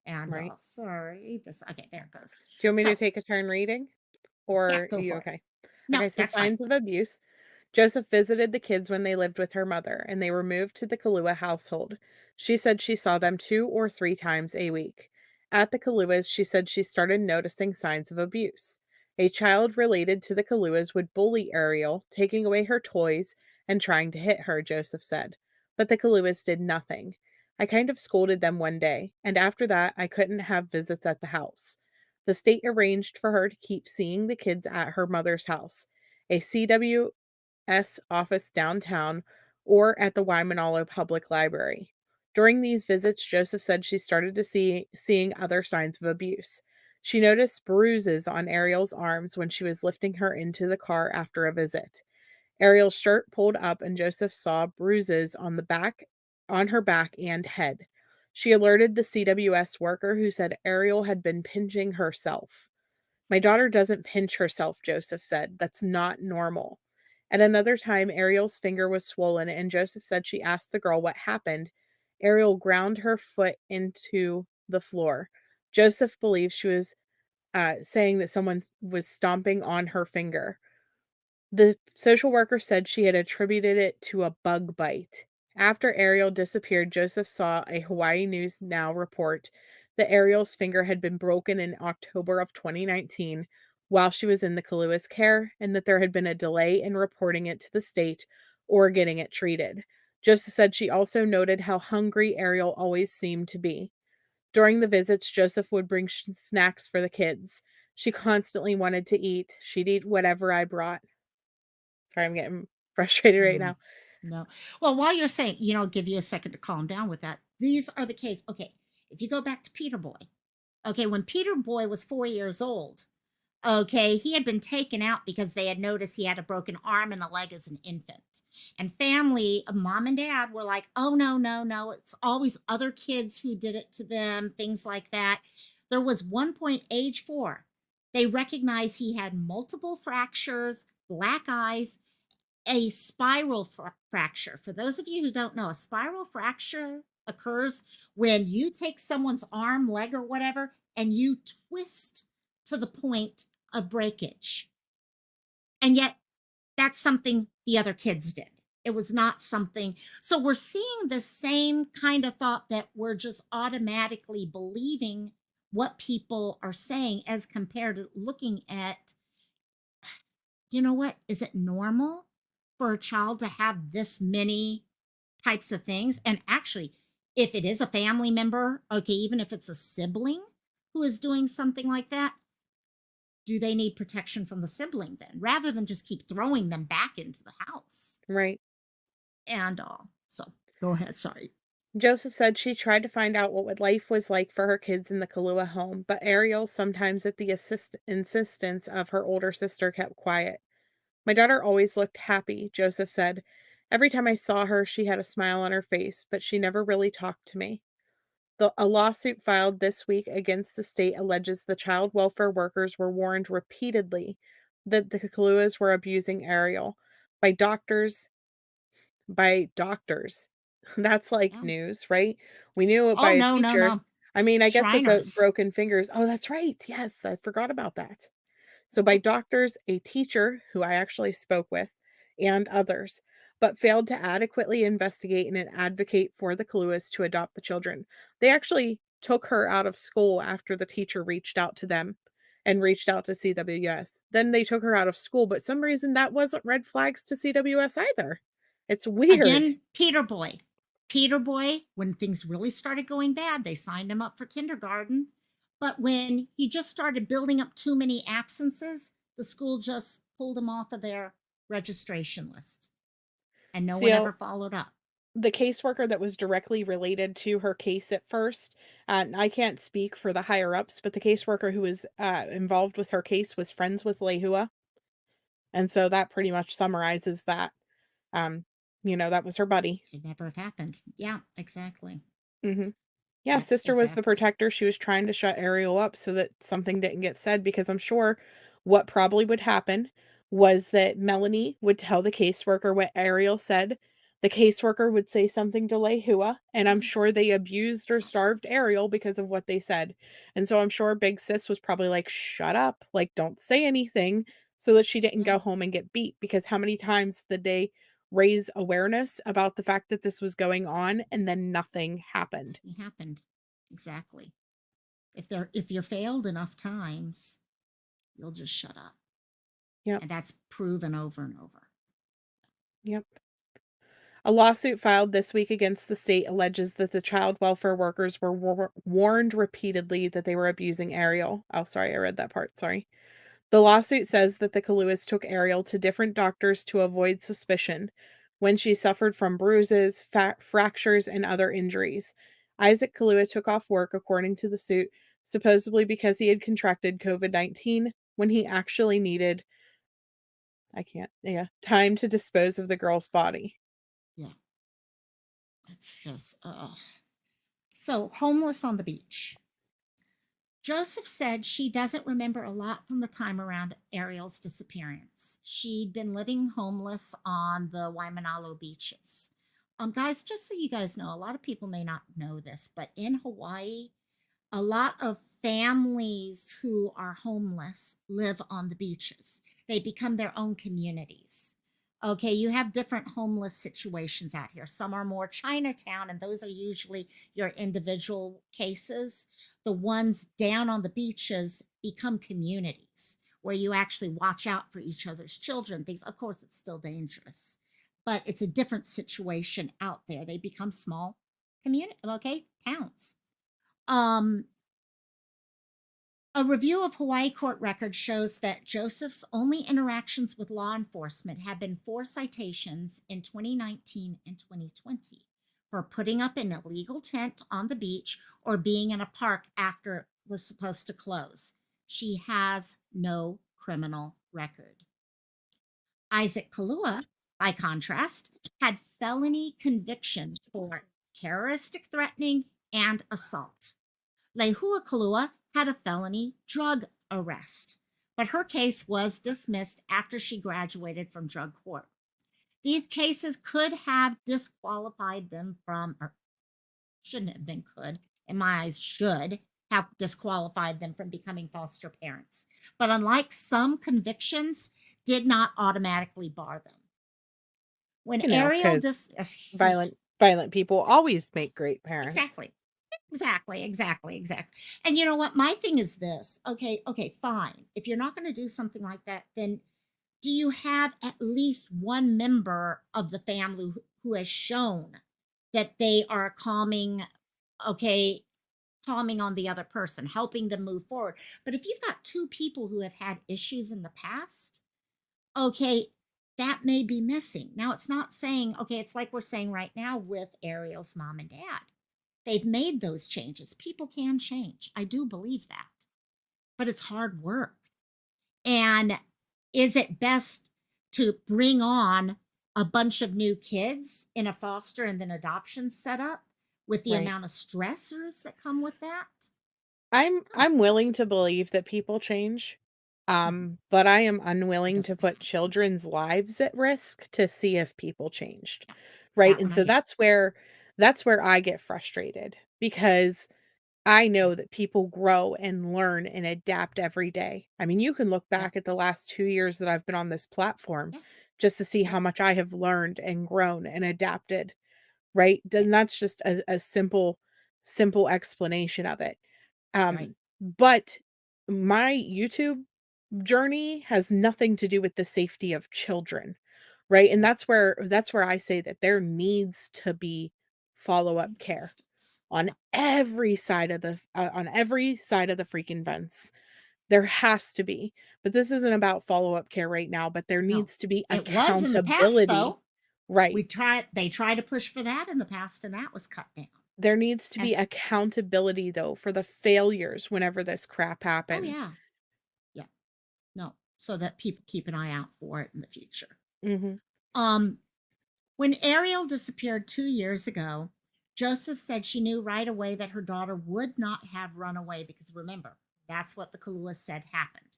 And, Right. sorry, this, okay, there it goes. Do you want me So, to take a turn reading? yeah, Or are go you for it. okay? No, Okay, so that's fine. signs of abuse. Joseph visited the kids when they lived with her mother, and they were moved to the Kalua household. She said she saw them 2 or 3 times a week. At the Kaluas, she said she started noticing signs of abuse. A child related to the Kaluas would bully Ariel, taking away her toys and trying to hit her, Joseph said. But the Kaluas did nothing. I kind of scolded them one day, and after that, I couldn't have visits at the house. The state arranged for her to keep seeing the kids at her mother's house, a CWS office downtown, or at the Waimanalo Public Library. During these visits, Joseph said she started to seeing other signs of abuse. She noticed bruises on Ariel's arms when she was lifting her into the car after a visit. Ariel's shirt pulled up and Joseph saw bruises on her back and head. She alerted the CWS worker who said Ariel had been pinching herself. My daughter doesn't pinch herself, Joseph said. That's not normal. At another time, Ariel's finger was swollen, and Joseph said she asked the girl what happened. Ariel ground her foot into the floor. Joseph believes she was saying that someone was stomping on her finger. The social worker said she had attributed it to a bug bite. After Ariel disappeared, Joseph saw a Hawaii News Now report that Ariel's finger had been broken in October of 2019 while she was in the Kalua's care, and that there had been a delay in reporting it to the state or getting it treated. Joseph said she also noted how hungry Ariel always seemed to be. During the visits, Joseph would bring snacks for the kids. She constantly wanted to eat. She'd eat whatever I brought. Sorry, I'm getting frustrated right Mm, now. no. Well, while you're saying, give you a second to calm down with that. These are the case. Okay. If you go back to Peter Boy, okay, when Peter Boy was 4 years old, okay, he had been taken out because they had noticed he had a broken arm and a leg as an infant. And family, mom and dad were like, oh, no, no, no. It's always other kids who did it to them, things like that. There was one point, age 4, they recognized he had multiple fractures, black eyes, a spiral fracture. For those of you who don't know, a spiral fracture occurs when you take someone's arm, leg, or whatever, and you twist to the point of breakage. And yet, that's something the other kids did. It was not something. So we're seeing the same kind of thought that we're just automatically believing what people are saying as compared to looking at, what? Is it normal for a child to have this many types of things? And actually, if it is a family member, okay, even if it's a sibling who is doing something like that, do they need protection from the sibling then rather than just keep throwing them back into the house Right. and all? So go ahead. Sorry. Joseph said she tried to find out what life was like for her kids in the Kalua home, but Ariel, sometimes at the insistence of her older sister, kept quiet. My daughter always looked happy, Joseph said. Every time I saw her, she had a smile on her face, but she never really talked to me. A lawsuit filed this week against the state alleges the child welfare workers were warned repeatedly that the Kaluas were abusing Ariel by doctors by doctors. That's like Yeah. news, right? We knew it by Oh, a no, no, teacher. no. I mean, I guess with the Shriners. broken fingers. Oh, that's right. Yes, I forgot about that. So by Mhm. doctors, a teacher who I actually spoke with, and others, but failed to adequately investigate and advocate for the Kaluas to adopt the children. They actually took her out of school after the teacher reached out to them and reached out to CWS. Then they took her out of school, but some reason that wasn't red flags to CWS either. It's weird. Again, Peter Boy. Peter Boy, when things really started going bad, they signed him up for kindergarten. But when he just started building up too many absences, the school just pulled him off of their registration list and no one So ever followed up. the caseworker that was directly related to her case at first, and I can't speak for the higher ups, but the caseworker who was involved with her case was friends with Lehua. And so that pretty much summarizes that. Um, that was her buddy. Should never have happened. Yeah, exactly. Mhm. Yeah, Yeah, sister was the exactly. protector. She was trying to shut Ariel up so that something didn't get said because I'm sure what probably would happen was that Melanie would tell the caseworker what Ariel said. The caseworker would say something to Lehua, and I'm Mhm. sure they abused or Of starved course. Ariel because of what they said. And so I'm sure Big Sis was probably like, shut up, like, don't say anything so that she didn't Yeah, go home and get beat. Because how many times did they raise awareness about the fact that this was going on and then nothing happened? it happened. Exactly. If you're failed enough times, you'll just shut up. Yep. And that's proven over and over. Yep. A lawsuit filed this week against the state alleges that the child welfare workers were warned repeatedly that they were abusing Ariel. Oh, sorry, I read that part. Sorry. The lawsuit says that the Kaluas took Ariel to different doctors to avoid suspicion when she suffered from bruises, fractures, and other injuries. Isaac Kalua took off work, according to the suit, supposedly because he had contracted COVID-19 when he actually needed, I can't, yeah, time to dispose of the girl's body. Yeah. It's just, so homeless on the beach. Joseph said she doesn't remember a lot from the time around Ariel's disappearance. She'd been living homeless on the Waimanalo beaches. Guys, just so you guys know, a lot of people may not know this, but in Hawaii, a lot of families who are homeless live on the beaches. They become their own communities. Okay, you have different homeless situations out here. Some are more Chinatown, and those are usually your individual cases. The ones down on the beaches become communities where you actually watch out for each other's children. Things, of course, it's still dangerous, but it's a different situation out there. They become small community, okay, towns. Um, a review of Hawaii court records shows that Joseph's only interactions with law enforcement have been 4 citations in 2019 and 2020 for putting up an illegal tent on the beach or being in a park after it was supposed to close. She has no criminal record. Isaac Kalua, by contrast, had felony convictions for terroristic threatening and assault. Lehua Kalua had a felony drug arrest, but her case was dismissed after she graduated from drug court. These cases could have disqualified them from, or shouldn't have been could, in my eyes, should have disqualified them from becoming foster parents. But unlike some convictions, did not automatically bar them. When Ariel Because violent people always make great parents. exactly. Exactly. And you know what? My thing is this. Okay, fine. If you're not going to do something like that, then do you have at least one member of the family who has shown that they are okay, calming on the other person, helping them move forward? But if you've got two people who have had issues in the past, okay, that may be missing. Now, it's not saying, okay, it's like we're saying right now with Ariel's mom and dad. They've made those changes. People can change. I do believe that. But it's hard work. And is it best to bring on a bunch of new kids in a foster and then adoption setup with the Right. amount of stressors that come with that? No, I'm willing to believe that people change, mhm, but I am it unwilling to doesn't put happen. children's lives at risk to see if people changed, Yeah, right? that And one I so get. that's where I get frustrated because I Yeah, know that people grow and learn and adapt every day. I mean, you can look yeah, back at the last 2 years that I've been on this platform yeah, just to see yeah, how much I have learned and grown and adapted, right? yeah. Then that's just a simple explanation of it. Right, But my YouTube journey has nothing to do with the safety of children, right? And right, that's where I say that there needs to be follow-up Food care systems. on Yeah. every side of the freaking fence. There has to be, but this isn't about follow-up care right now, but there No. needs to be It was in the past, accountability. though. Right. They tried to push for that in the past, and that was cut down. There needs to be And accountability, though, for the failures whenever this crap oh, happens. yeah. Yeah. No. So that people keep an eye out for it in the future. Mhm. Um, when Ariel disappeared 2 years ago, Joseph said she knew right away that her daughter would not have run away because remember, that's what the Kalua said happened.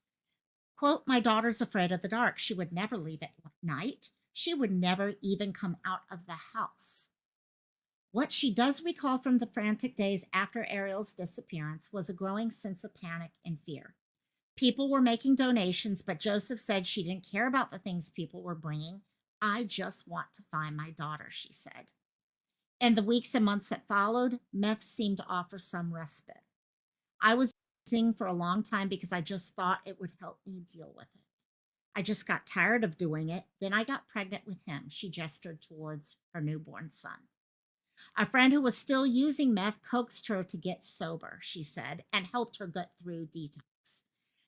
Quote, my daughter's afraid of the dark. She would never leave at night. She would never even come out of the house. What she does recall from the frantic days after Ariel's disappearance was a growing sense of panic and fear. People were making donations, but Joseph said she didn't care about the things people were bringing. I just want to find my daughter, she said. In the weeks and months that followed, meth seemed to offer some respite. I was using for a long time because I just thought it would help me deal with it. I just got tired of doing it. Then I got pregnant with him. She gestured towards her newborn son. A friend who was still using meth coaxed her to get sober, she said, and helped her get through detox.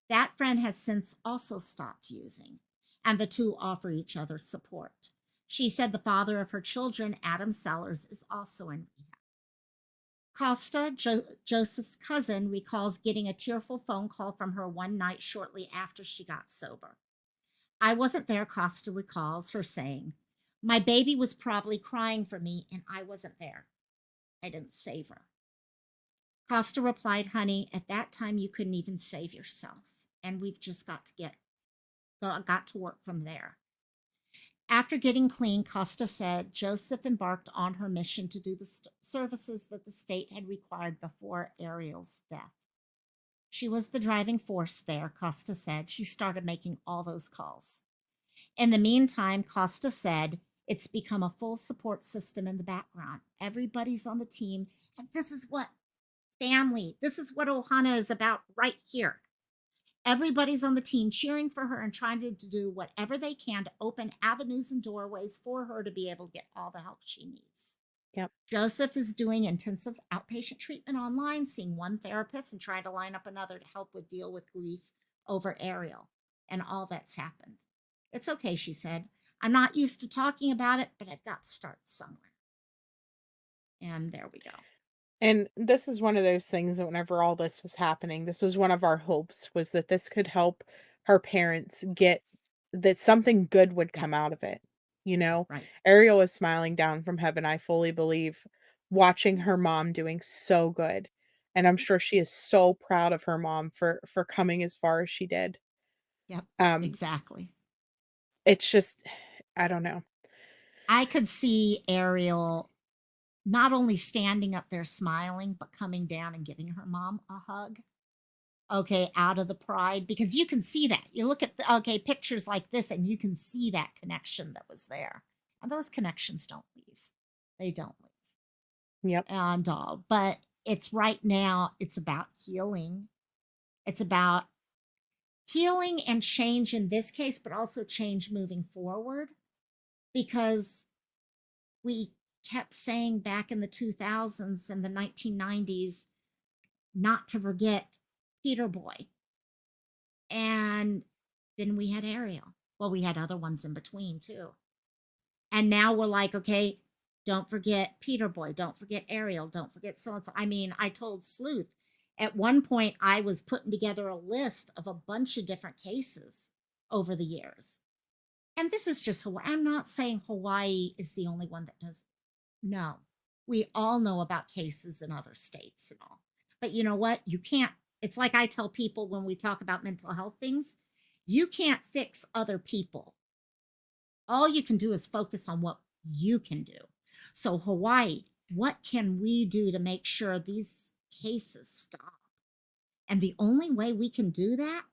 That friend has since also stopped using, and the two offer each other support. She said the father of her children, Adam Sellers, is also in rehab. Joseph's cousin, recalls getting a tearful phone call from her one night shortly after she got sober. I wasn't there, Costa recalls her saying. My baby was probably crying for me, and I wasn't there. I didn't save her. Costa replied, honey, at that time you couldn't even save yourself. And we've just got to work from there. After getting clean, Costa said Joseph embarked on her mission to do the services that the state had required before Ariel's death. She was the driving force there, Costa said. She started making all those calls. In the meantime, Costa said it's become a full support system in the background. Everybody's on the team. And this is what family, this is what Ohana is about right here. Everybody's on the team cheering for her and trying to do whatever they can to open avenues and doorways for her to be able to get all the help she needs. Yep. Joseph is doing intensive outpatient treatment online, seeing one therapist and trying to line up another to help with deal with grief over Ariel and all that's happened. It's okay, she said. I'm not used to talking about it, but I've got to start somewhere. And there we go. And this is one of those things that whenever all this was happening, this was one of our hopes was that this could help her parents get that something good would Yeah, come out of it. You know, right. Ariel is smiling down from heaven, I fully believe, watching her mom doing so good. And I'm sure she is so proud of her mom for coming as far as she did. Yep, Um, exactly. it's just I don't know. I could see Ariel not only standing up there smiling, but coming down and giving her mom a hug. Okay, out of the pride, because you can see that. You look at pictures like this, and you can see that connection that was there. And those connections don't leave. They don't leave. Yep. And but it's right now, it's about healing. It's about healing and change in this case, but also change moving forward because we kept saying back in the 2000s and the 1990s not to forget Peter Boy. And then we had Ariel. Well, we had other ones in between too. And now we're like, okay, don't forget Peter Boy, don't forget Ariel, don't forget so and so. I mean, I told Sleuth at one point I was putting together a list of a bunch of different cases over the years. And this is just Hawaii. I'm not saying Hawaii is the only one that does. No, we all know about cases in other states and all. But you know what? You can't, it's like I tell people when we talk about mental health things, you can't fix other people. All you can do is focus on what you can do. So, Hawaii, what can we do to make sure these cases stop? And the only way we can do that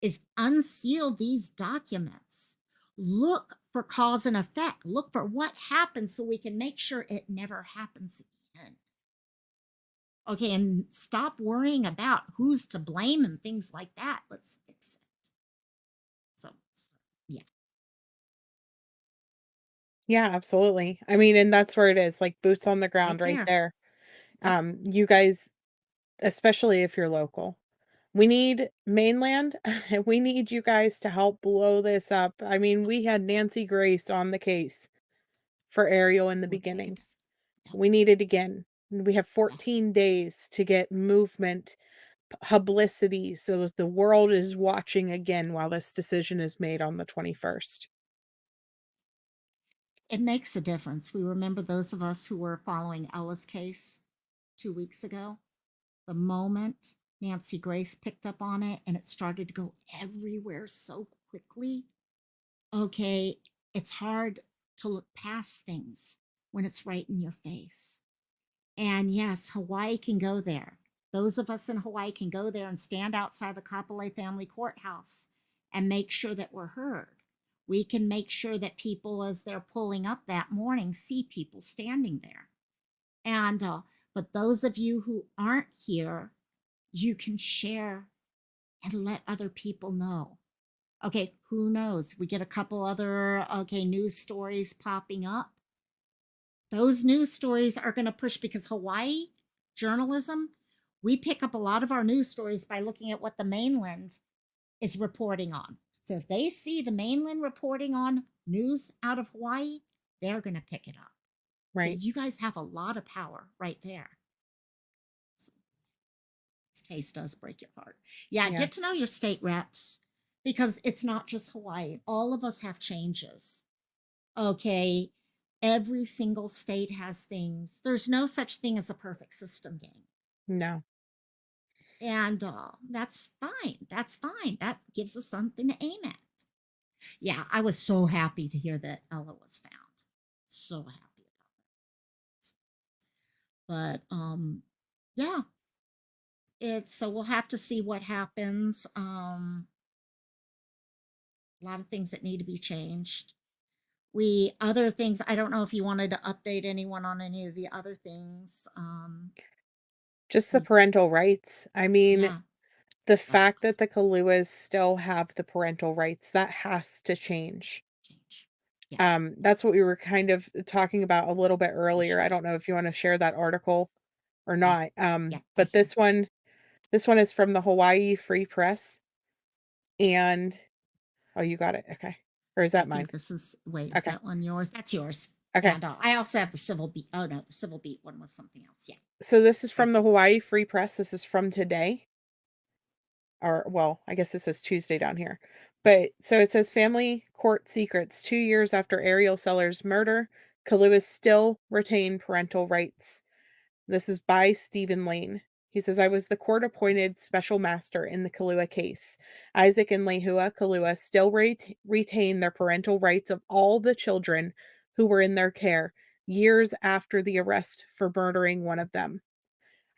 is unseal these documents. Look for cause and effect. Look for what happened so we can make sure it never happens again. Okay, and stop worrying about who's to blame and things like that. Let's fix it. So yeah. Yeah, absolutely. I mean, and that's where it is, like, boots It's on the right ground right there. there. Yep. You guys, especially if you're local, we need mainland, we need you guys to help blow this up. I mean, we had Nancy Grace on the case for Ariel in the Would make a beginning. difference. Yep. We need it again. We have Yeah. 14 days to get movement, publicity, so that the world is watching again while this decision is made on the 21st. It makes a difference. We remember those of us who were following Ella's case 2 weeks ago. The moment Nancy Grace picked up on it and it started to go everywhere so quickly, okay, it's hard to look past things when it's right in your face. And yes, Hawaii can go there. Those of us in Hawaii can go there and stand outside the Kapolei family courthouse and make sure that we're heard. We can make sure that people, as they're pulling up that morning, see people standing there. And, but those of you who aren't here, you can share and let other people know. Okay, who knows? We get a couple other, okay, news stories popping up. Those news stories are going to push because Hawaii journalism, we pick up a lot of our news stories by looking at what the mainland is reporting on. So if they see the mainland reporting on news out of Hawaii, they're going to pick it up. So Right. you guys have a lot of power right there. So this case does break your heart. Yeah, Yeah. get to know your state reps because it's not just Hawaii. All of us have changes. Okay, every single state has things. There's no such thing as a perfect system game. No. And that's fine. That's fine. That gives us something to aim at. Yeah, I was so happy to hear that Ella was found. So happy about it. But yeah, it's so we'll have to see what happens. A lot of things that need to be changed. We other things, I don't know if you wanted to update anyone on any of the other things. Just the We parental rights. I mean, Yeah, the oh, fact that the Kaluas still have the parental rights, that has to change. change. Yeah, That's what we were kind of talking about a little bit we earlier. I should. don't know if you wanna share that article or Yeah, not, yeah, but definitely. this one is from the Hawaii Free Press, and oh, you got it, okay. Or is I that mine? think this is, wait, is Okay, that one yours? That's yours. okay. And I also have the Civil Beat. Oh, no, the Civil Beat one was something else. Yeah, So this is from the that's Hawaii Free Press, this is from today, or well, I guess this is Tuesday down here. But so it says family court secrets. 2 years after Ariel Sellers' murder, Kaluas still retain parental rights. This is by Stephen Lane. He says, I was the court appointed special master in the Kalua case. Isaac and Lehua Kalua still retain their parental rights of all the children who were in their care years after the arrest for murdering one of them.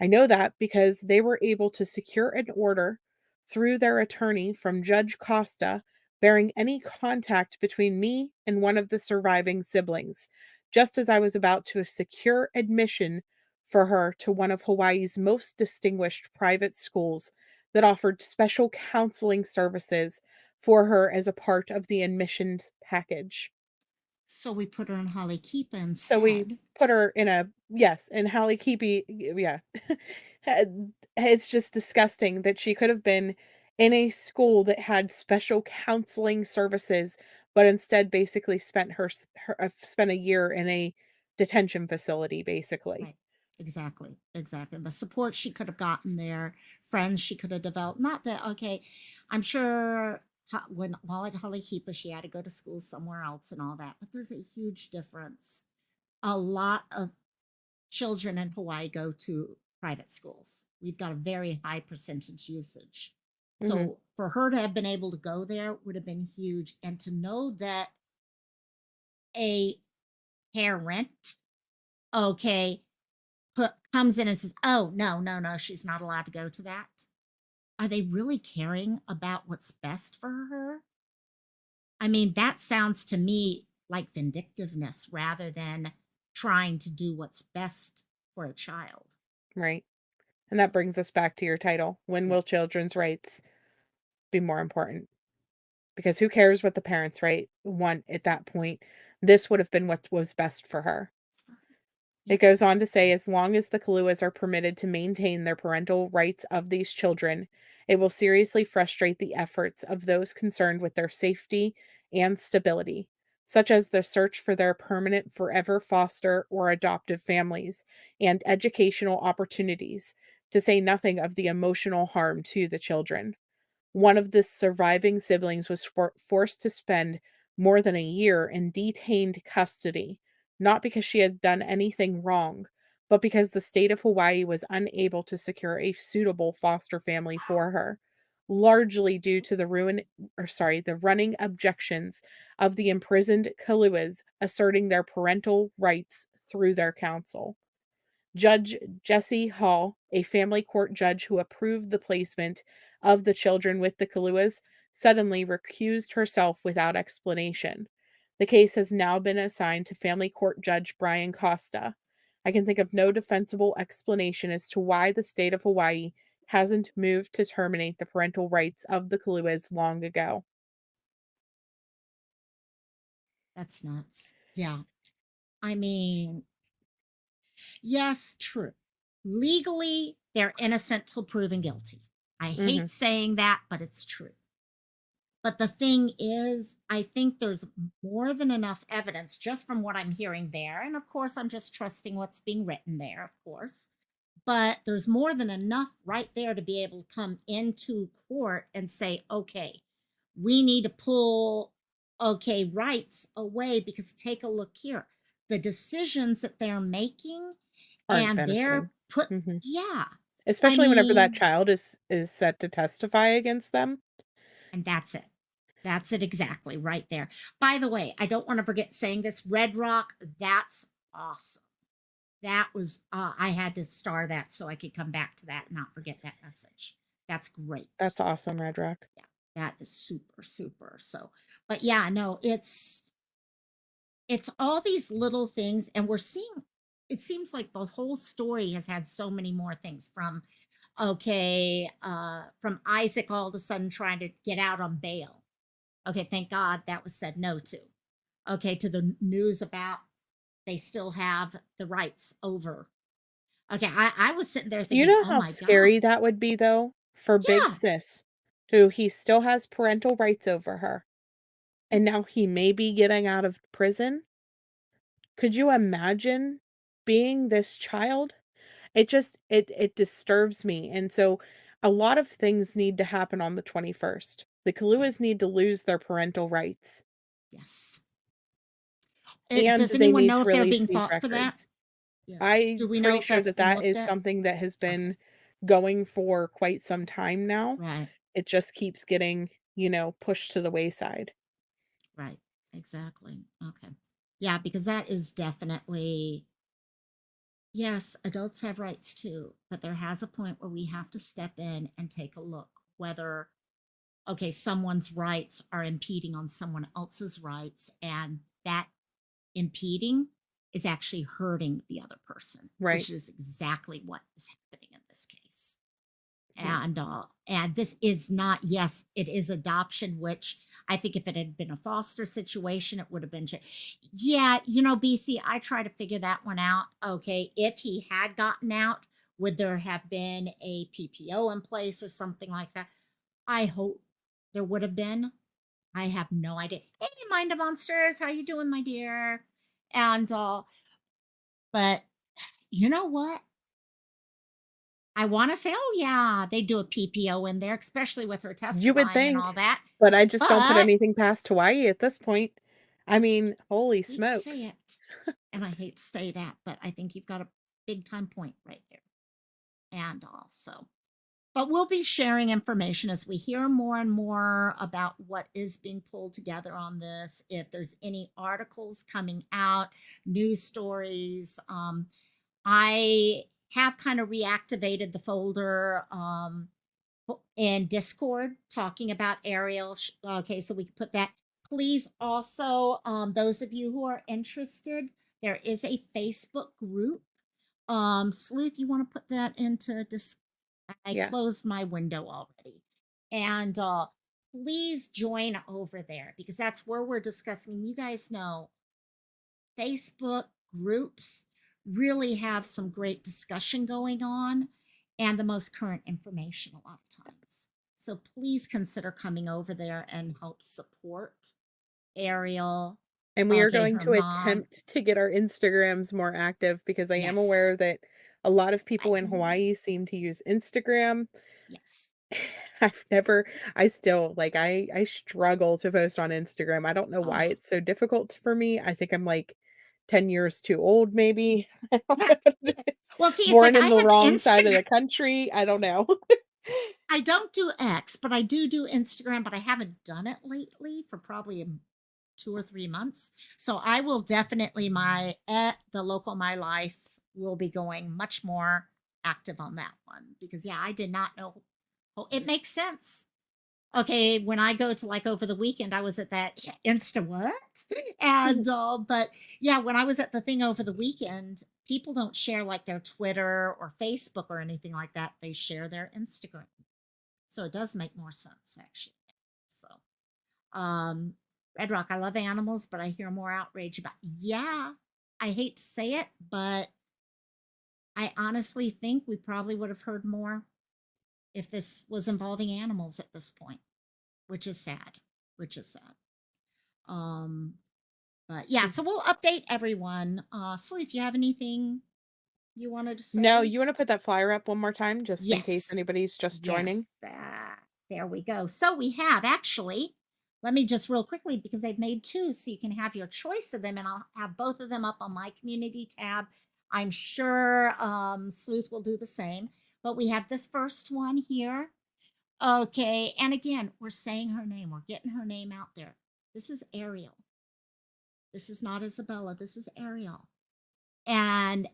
I know that because they were able to secure an order through their attorney from Judge Costa bearing any contact between me and one of the surviving siblings, just as I was about to secure admission for her to one of Hawaii's most distinguished private schools that offered special counseling services for her as a part of the admissions package. so we put her in Halekipa So we instead. put her in a yes, in Hallie Keepy yeah. It's just disgusting that she could have been in a school that had special counseling services, but instead basically spent a year in a detention facility, basically. Right. Exactly. Exactly. The support she could have gotten there, friends she could have developed. Not that, okay, I'm sure when while at Halekipa, she had to go to school somewhere else and all that, but there's a huge difference. A lot of children in Hawaii go to private schools. We've got a very high percentage usage. Mhm. So for her to have been able to go there would have been huge. And to know that a parent, okay, comes in and says, oh, no, no, no, she's not allowed to go to that. Are they really caring about what's best for her? I mean, that sounds to me like vindictiveness rather than trying to do what's best for a child. Right. And that So, brings us back to your title. When yeah. will children's rights be more important? Because who cares what the parents, right, want at that point? This would have been what was best for her. Yeah. It goes on to say, as long as the Kaluas are permitted to maintain their parental rights of these children, it will seriously frustrate the efforts of those concerned with their safety and stability, such as the search for their permanent forever foster or adoptive families and educational opportunities, to say nothing of the emotional harm to the children. One of the surviving siblings was forced to spend more than a year in detained custody, not because she had done anything wrong, but because the state of Hawaii was unable to secure a suitable foster family for her, largely due to the running objections of the imprisoned Kaluas asserting their parental rights through their counsel. Judge Jesse Hall, a family court judge who approved the placement of the children with the Kaluas, suddenly recused herself without explanation. The case has now been assigned to family court judge Brian Costa. I can think of no defensible explanation as to why the state of Hawaii hasn't moved to terminate the parental rights of the Kaluas long ago. That's nuts. Yeah. I mean, yes, true. Legally, they're innocent till proven guilty. I hate Mhm. saying that, but it's true. But the thing is, I think there's more than enough evidence just from what I'm hearing there. And of course, I'm just trusting what's being written there, of course. But there's more than enough right there to be able to come into court and say, okay, we need to pull, okay, rights away because take a look here. The decisions that they're making Aren't and benefiting. they're put, Mhm. yeah. I Especially whenever that mean, child is set to testify against them. and that's it. That's it exactly right there. By the way, I don't want to forget saying this Red Rock, that's awesome. That was, I had to star that so I could come back to that and not forget that message. That's great. That's awesome, Red Rock. Yeah, that is super, super. So, but yeah, no, it's all these little things, and we're seeing. It seems like the whole story has had so many more things from okay, from Isaac all of a sudden trying to get out on bail. Okay, thank God that was said no to. Okay, to the news about they still have the rights over. Okay, I was sitting there You thinking, know oh how my God. scary that would be, though, for big Yeah. sis, who he still has parental rights over her, and now he may be getting out of prison? Could you imagine being this child? It disturbs me, and so a lot of things need to happen on the 21st. The Yeah. Kaluas need to lose their parental rights, Yes. and Does they anyone need know to if they're release being these fought for that? records. Yeah. Do I'm we know pretty if sure that's that being that looked is at? something that has Okay. been going for quite some time now. Right. It just keeps getting, pushed to the wayside. Right. Exactly. Okay. Yeah, because that is definitely, yes, adults have rights too, but there has a point where we have to step in and take a look whether, okay, someone's rights are impeding on someone else's rights, and that impeding is actually hurting the other person, Right. which is exactly what is happening in this case. Yeah. And this is not, yes, it is adoption, which I think if it had been a foster situation it would have been yeah, BC, I try to figure that one out. Okay, if he had gotten out, would there have been a PPO in place or something like that? I hope there would have been. I have no idea. Hey, mind the monsters, how you doing, my dear? And but you know what, I want to say, oh yeah, they do a PPO in there, especially with her You would testifying and all think, that. but I just don't put But anything past Hawaii at this point. I mean, holy hate to say smokes. it, and I hate to say that, but I think you've got a big time point right there. And also, but we'll be sharing information as we hear more and more about what is being pulled together on this. If there's any articles coming out, news stories, I have kind of reactivated the folder in Discord talking about Ariel. Okay, so we can put that. Please also, those of you who are interested, there is a Facebook group. Sleuth, you want to put that into I Yeah. closed my window already. And please join over there because that's where we're discussing. You guys know Facebook groups really have some great discussion going on and the most current information a lot of times. So please consider coming over there and help support Ariel. And we are Okay, going her to mom. attempt to get our Instagrams more active because I am Yes. aware that a lot of people in I, Hawaii seem to use Instagram. yes. I've never I still like I struggle to post on Instagram. I don't know why Oh. it's so difficult for me. I think I'm like 10 years too old maybe. I don't know what it is. Well, see, it's like Born I in the have wrong side of Instagram. the country. I don't know. I don't do X, but I do Instagram, but I haven't done it lately for probably 2 or 3 months. So I will definitely the local my life will be going much more active on that one because yeah, I did not know. Oh, it makes sense. Okay, when I go to like over the weekend, I was at that Insta what? And but yeah, when I was at the thing over the weekend, people don't share like their Twitter or Facebook or anything like that. They share their Instagram. So it does make more sense actually. So um Red Rock, I love animals, but I hear more outrage about yeah. I hate to say it, but I honestly think we probably would have heard more if this was involving animals at this point, which is sad. Which is sad. Um but yeah, so we'll update everyone. Sleuth, you have anything you wanted to No, say? you wanna put that flyer up one more time just in case Yes. anybody's just Yes. joining? That. There we go. So we have actually, let me just real quickly because they've made two so you can have your choice of them and I'll have both of them up on my community tab. I'm sure Sleuth will do the same. But we have this first one here. Okay. And again, we're saying her name. We're getting her name out there. This is Ariel. This is not Isabella. This is Ariel. And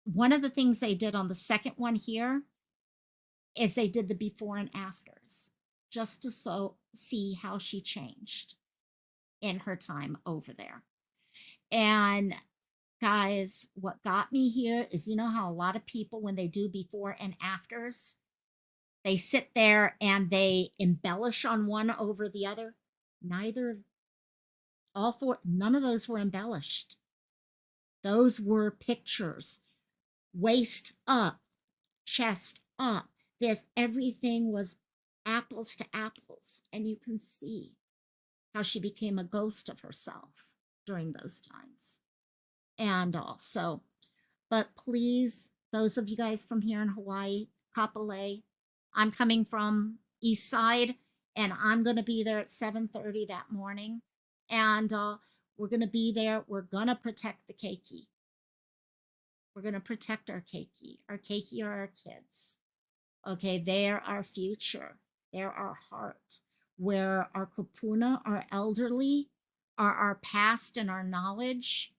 one of the things they did on the second one here is they did the before and afters just to see how she changed in her time over there. And guys, what got me here is you know how a lot of people, when they do before and afters, they sit there and they embellish on one over the other. Neither of all four, none of those were embellished. Those were pictures, waist up, chest up. There's everything was apples to apples. And you can see how she became a ghost of herself during those times. And also, but please, those of you guys from here in Hawaii, Kapolei, I'm coming from East Side and I'm going to be there at 7:30 that morning. And we're going to be there. We're going to protect the keiki. We're going to protect our keiki. Our keiki are our kids. Okay, they're our future. They're our heart. Where our kupuna, our elderly, are our past and our knowledge.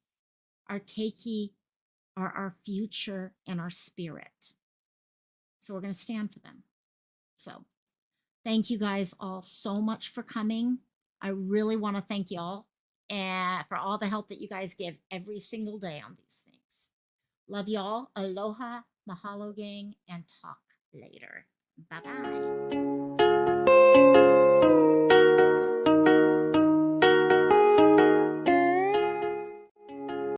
Our keiki are our future and our spirit. So we're going to stand for them. So thank you guys all so much for coming. I really want to thank you all and for all the help that you guys give every single day on these things. Love y'all. Aloha, mahalo gang, and talk later. Bye bye.